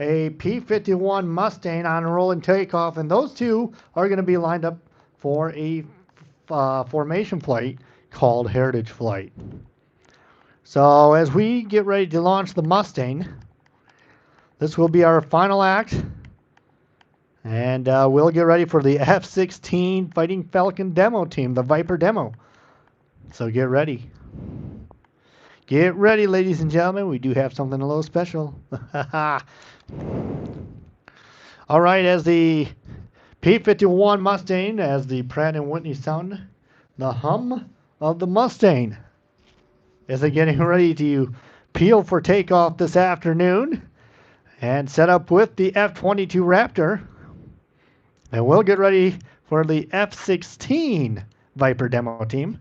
a P-51 Mustang on rolling takeoff, and those two are going to be lined up for a formation flight called Heritage Flight. So as we get ready to launch the Mustang, this will be our final act. And we'll get ready for the F-16 Fighting Falcon demo team, the Viper demo. So get ready. Get ready, ladies and gentlemen. We do have something a little special. All right, as the P-51 Mustang, as the Pratt & Whitney sound, the hum of the Mustang. Is it getting ready to peel for takeoff this afternoon and set up with the F-22 Raptor. And we'll get ready for the F-16 Viper demo team.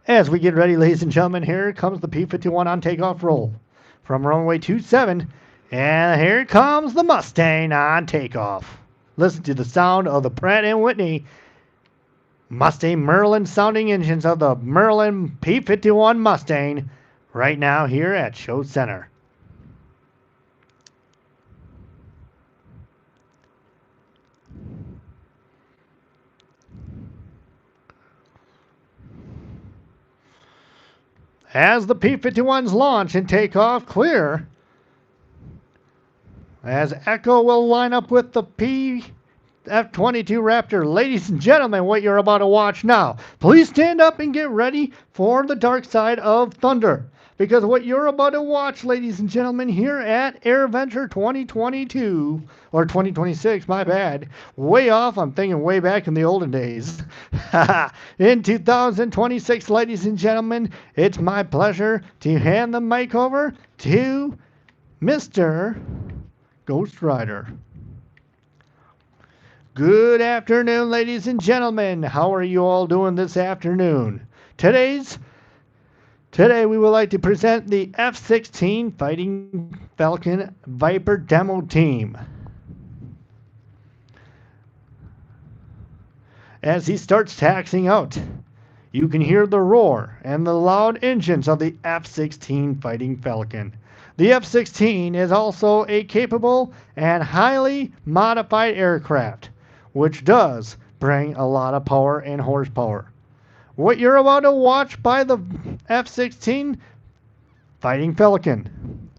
As we get ready, ladies and gentlemen, here comes the P-51 on takeoff roll from runway 27. And here comes the Mustang on takeoff. Listen to the sound of the Pratt & Whitney Mustang Merlin sounding engines of the Merlin P-51 Mustang right now here at Show Center. As the P-51s launch and take off clear, as Echo will line up with the F-22 Raptor. Ladies and gentlemen, what you're about to watch now, please stand up and get ready for the dark side of thunder. Because what you're about to watch, ladies and gentlemen, here at AirVenture 2022, or 2026, my bad. Way off, I'm thinking way back in the olden days. In 2026, ladies and gentlemen, it's my pleasure to hand the mic over to Mr. Ghost Rider. Good afternoon, ladies and gentlemen. How are you all doing this afternoon? Today we would like to present the F-16 Fighting Falcon Viper demo team. As he starts taxiing out, you can hear the roar and the loud engines of the F-16 Fighting Falcon. The F-16 is also a capable and highly modified aircraft, which does bring a lot of power and horsepower. What you're about to watch by the F-16 Fighting Falcon.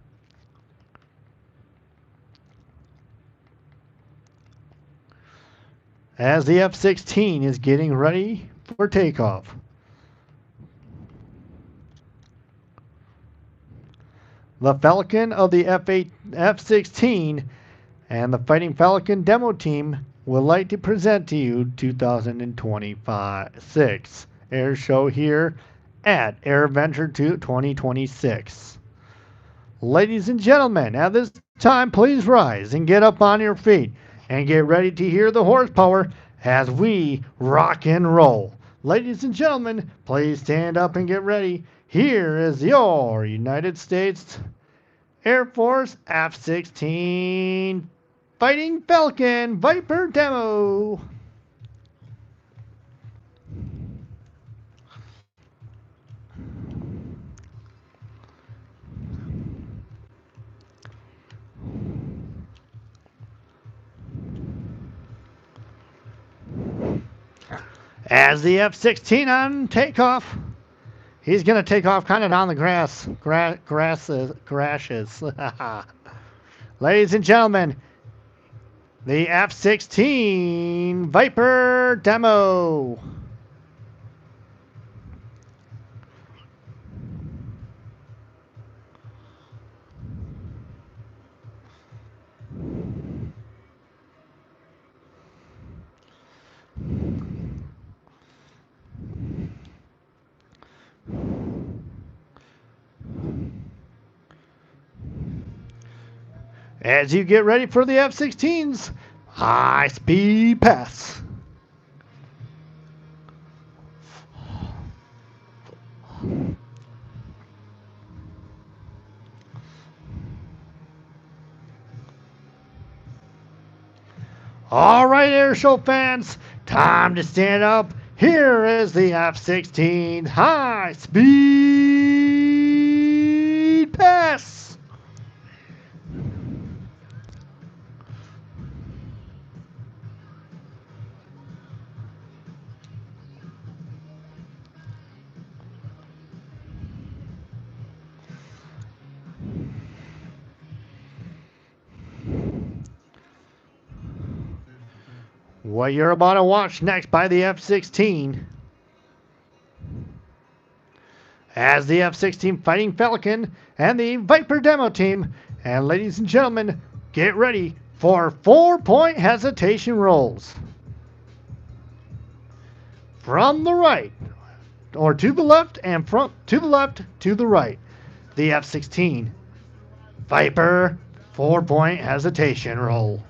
As the F-16 is getting ready for takeoff. The Falcon of the F-16 and the Fighting Falcon demo team would like to present to you 2026 air show here at AirVenture 2026. Ladies and gentlemen, at this time, please rise and get up on your feet and get ready to hear the horsepower as we rock and roll. Ladies and gentlemen, please stand up and get ready. Here is your United States Air Force F-16 Fighting Falcon Viper demo. As the F-16 on takeoff, he's going to take off kind of on the grasses. Ladies and gentlemen, the F-16 Viper demo. As you get ready for the F-16's high-speed pass. All right, Airshow fans, time to stand up. Here is the F-16 high-speed pass. What you're about to watch next by the F-16 as the F-16 Fighting Falcon and the Viper demo team. And ladies and gentlemen, get ready for 4-point hesitation rolls. From the right, or to the left, and from to the left to the right. The F-16 Viper 4-point hesitation roll.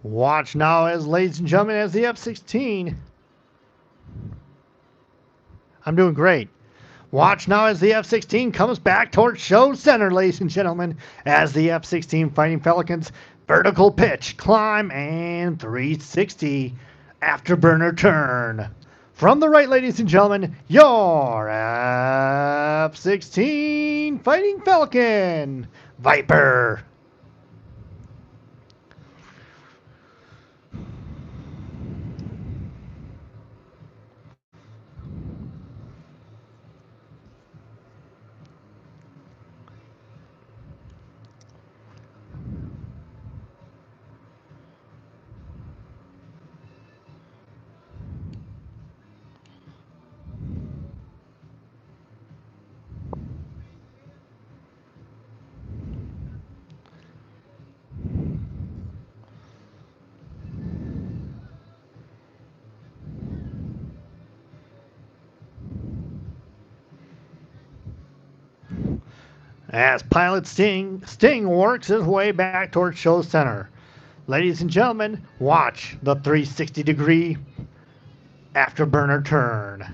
Watch now as, ladies and gentlemen, as the F-16. I'm doing great. Watch now as the F-16 comes back towards show center, ladies and gentlemen, as the F-16 Fighting Falcons vertical pitch, climb, and 360 afterburner turn. From the right, ladies and gentlemen, your F-16 Fighting Falcon Viper. As pilot Sting works his way back towards show center. Ladies and gentlemen, watch the 360-degree afterburner turn.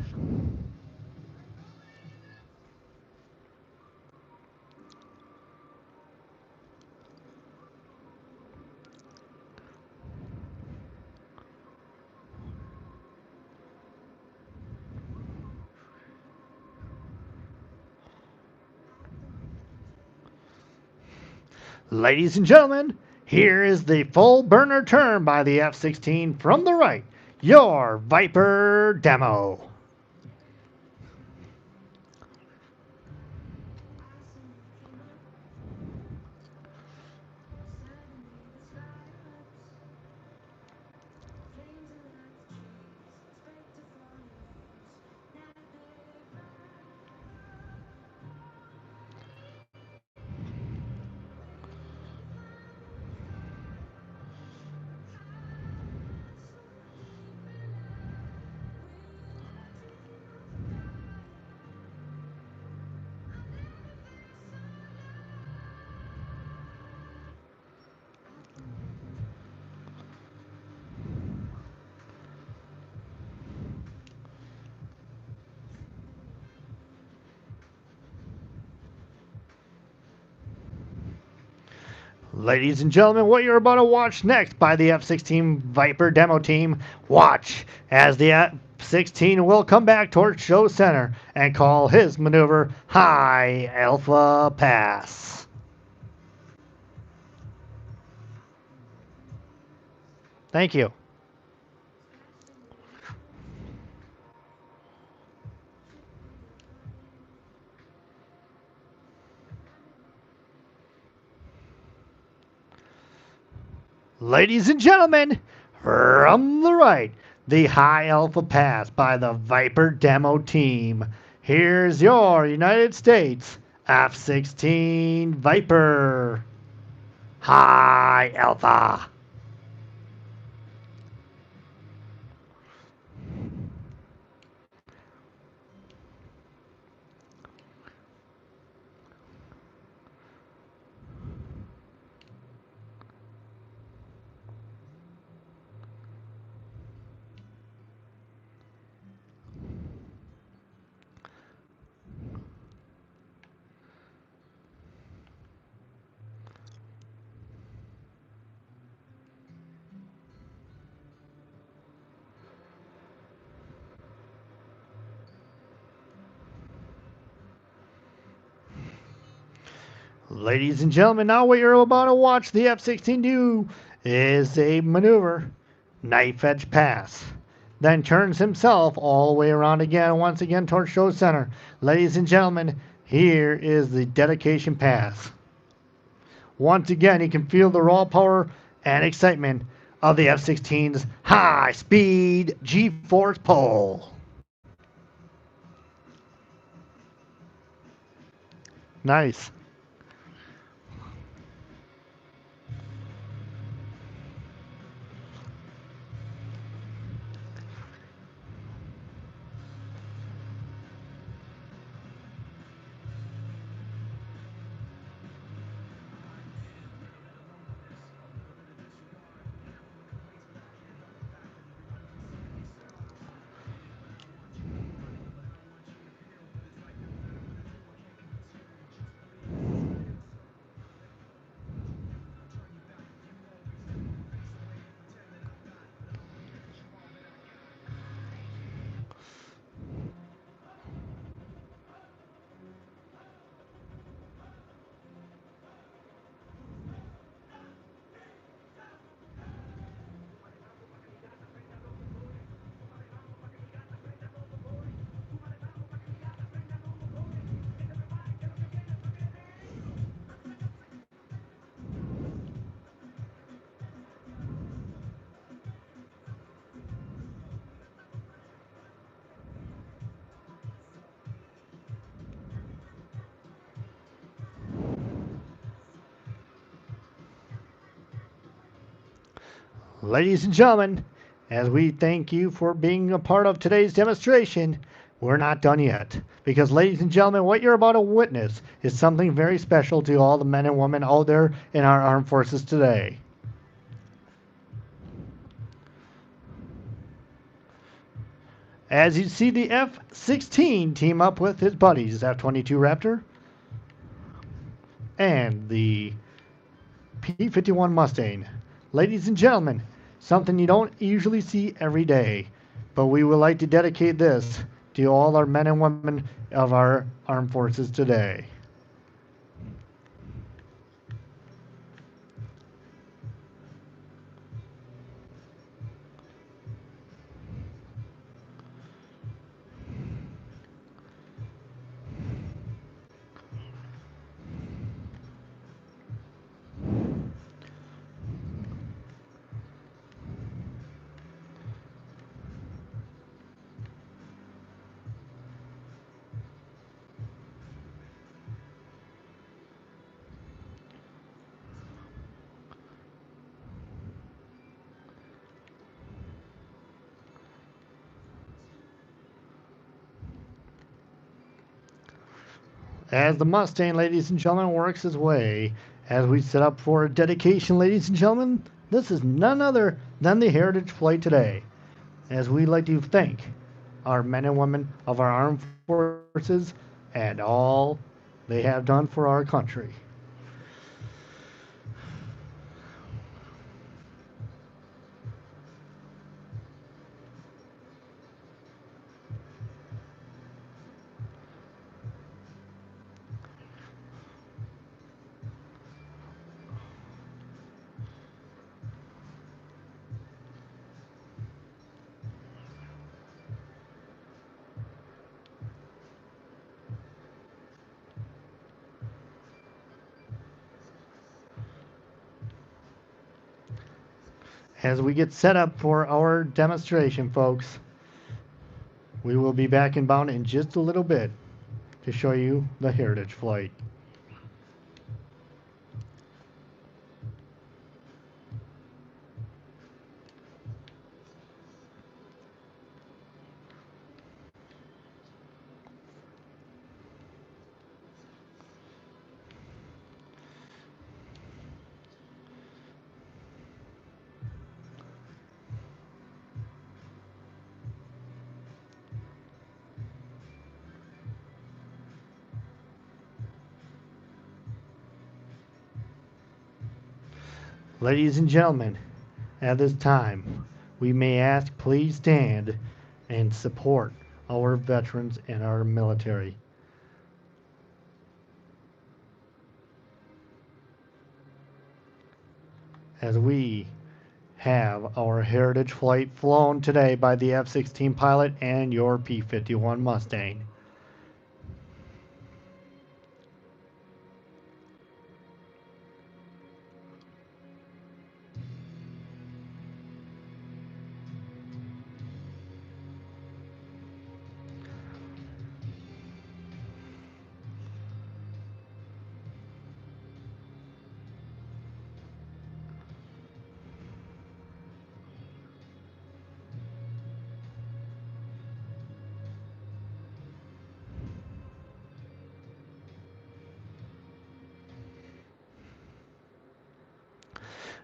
Ladies and gentlemen, here is the full burner turn by the F-16 from the right. Your Viper demo. Ladies and gentlemen, what you're about to watch next by the F-16 Viper demo team, watch as the F-16 will come back towards show center and call his maneuver High Alpha Pass. Thank you. Ladies and gentlemen, from the right, the High Alpha Pass by the Viper demo team. Here's your United States F-16 Viper High Alpha. Ladies and gentlemen, now what you're about to watch the F-16 do is a maneuver, knife edge pass. Then turns himself all the way around again, once again towards show center. Ladies and gentlemen, here is the dedication pass. Once again, you can feel the raw power and excitement of the F-16's high-speed G-force pull. Nice. Ladies and gentlemen, as we thank you for being a part of today's demonstration, we're not done yet. Because, ladies and gentlemen, what you're about to witness is something very special to all the men and women out there in our armed forces today. As you see the F-16 team up with his buddies, F-22 Raptor and the P-51 Mustang. Ladies and gentlemen, something you don't usually see every day, but we would like to dedicate this to all our men and women of our armed forces today. As the Mustang, ladies and gentlemen, works his way, as we set up for a dedication, ladies and gentlemen, this is none other than the Heritage Flight today. As we like to thank our men and women of our armed forces and all they have done for our country. As we get set up for our demonstration, folks, we will be back inbound in just a little bit to show you the Heritage Flight. Ladies and gentlemen, at this time, we may ask please stand and support our veterans and our military. As we have our Heritage Flight flown today by the F-16 pilot and your P-51 Mustang.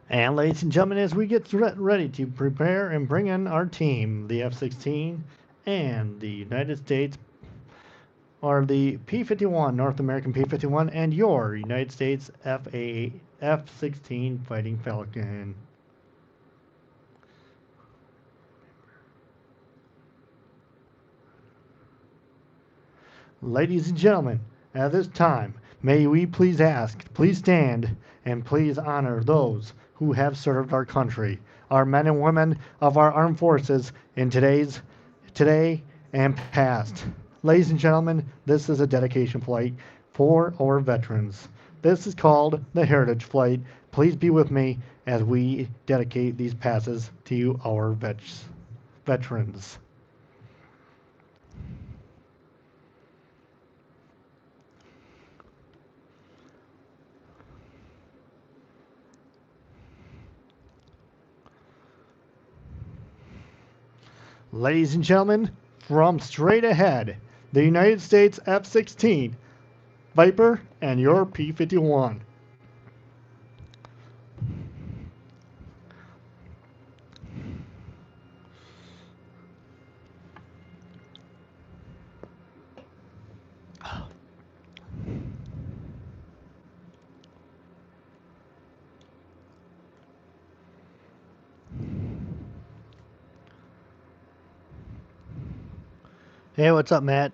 And ladies and gentlemen, as we get ready to prepare and bring in our team, the F-16 and the United States, or the P-51, North American P-51, and your United States F-16 Fighting Falcon. Ladies and gentlemen, at this time, may we please stand, and please honor those who have served our country, our men and women of our armed forces in today and past. Ladies and gentlemen, this is a dedication flight for our veterans. This is called the Heritage Flight. Please be with me as we dedicate these passes to our veterans. Ladies and gentlemen, from straight ahead, the United States F-16 Viper and your P-51. Hey, what's up, Matt?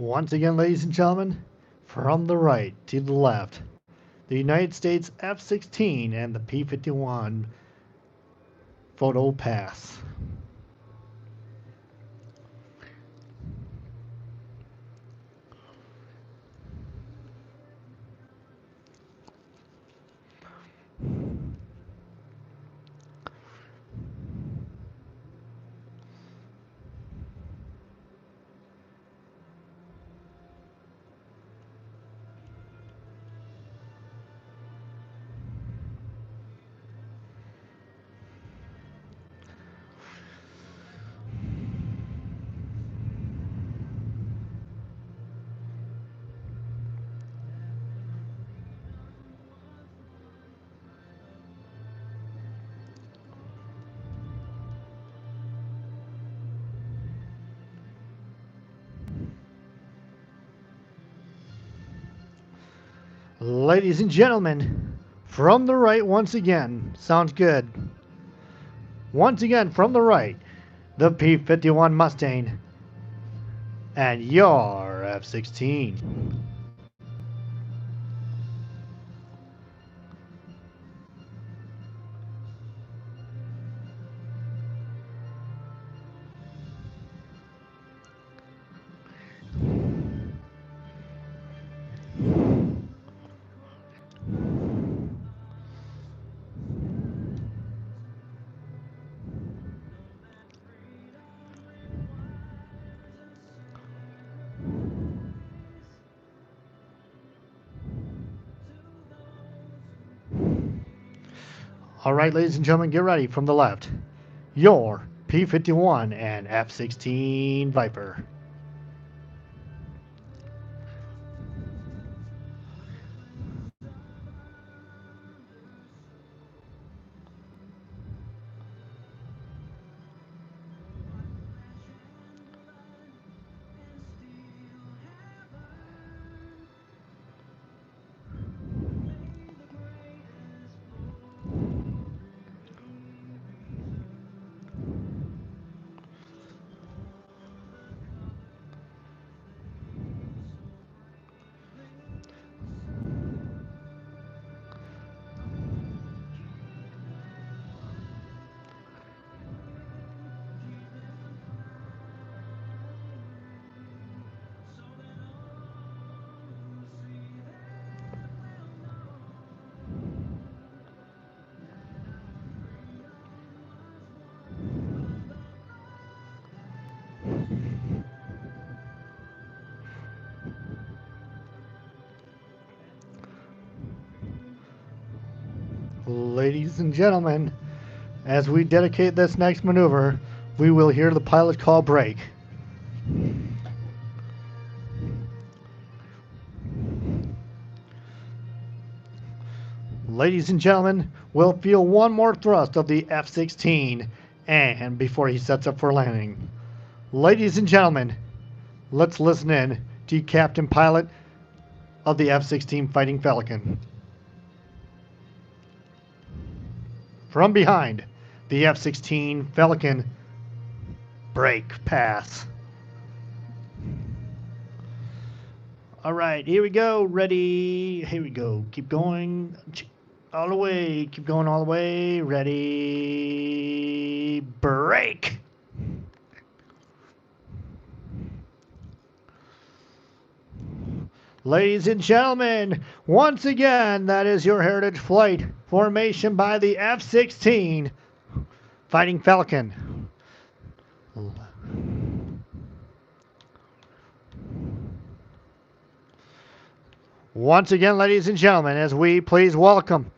Once again, ladies and gentlemen, from the right to the left, the United States F-16 and the P-51 photo pass. Ladies and gentlemen, from the right once again, sounds good. Once again, from the right, the P-51 Mustang and your F-16. All right, ladies and gentlemen, get ready from the left. Your P-51 and F-16 Viper. Ladies and gentlemen, as we dedicate this next maneuver, we will hear the pilot call break. Ladies and gentlemen, we'll feel one more thrust of the F-16 and before he sets up for landing. Ladies and gentlemen, let's listen in to Captain Pilot of the F-16 Fighting Falcon. From behind, the F-16 Falcon brake pass. All right, here we go. Ready. Here we go. Keep going all the way. Keep going all the way. Ready. Brake. Ladies and gentlemen, once again, that is your Heritage Flight formation by the F-16 Fighting Falcon. Once again, ladies and gentlemen, as we please welcome,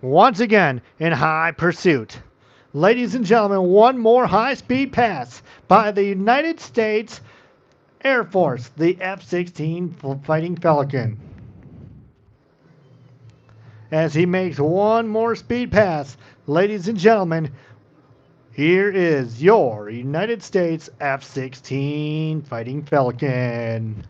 once again, in high pursuit. Ladies and gentlemen, one more high-speed pass by the United States Air Force, the F-16 Fighting Falcon. As he makes one more speed pass, ladies and gentlemen, here is your United States F-16 Fighting Falcon.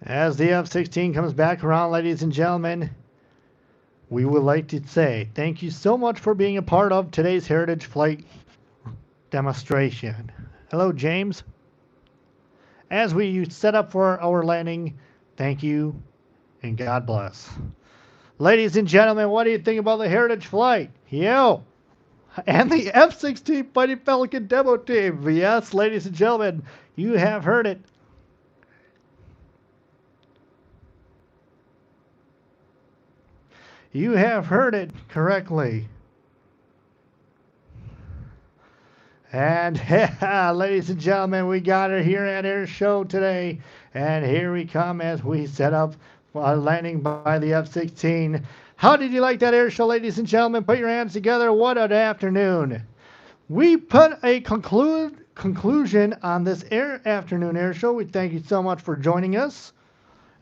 As the F-16 comes back around, ladies and gentlemen, we would like to say thank you so much for being a part of today's Heritage Flight demonstration. Hello, James. As we set up for our landing, thank you and God bless. Ladies and gentlemen, what do you think about the Heritage Flight? Yo! And the F-16 Fighting Falcon demo team. Yes, ladies and gentlemen, you have heard it. You have heard it correctly. And ladies and gentlemen, we got it here at Airshow today. And here we come as we set up a landing by the F-16. How did you like that Airshow, ladies and gentlemen? Put your hands together. What an afternoon. We put a conclusion on this afternoon Airshow. We thank you so much for joining us.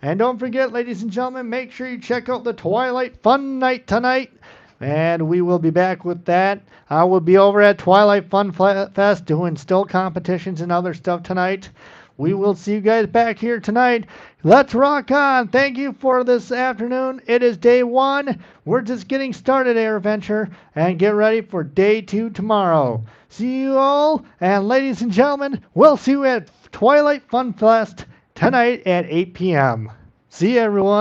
And don't forget, ladies and gentlemen, make sure you check out the Twilight Fun Night tonight. And we will be back with that. I will be over at Twilight Fun Fest doing still competitions and other stuff tonight. We will see you guys back here tonight. Let's rock on. Thank you for this afternoon. It is day 1. We're just getting started, Air Venture. And get ready for day 2 tomorrow. See you all. And ladies and gentlemen, we'll see you at Twilight Fun Fest tonight at 8 p.m. See you, everyone.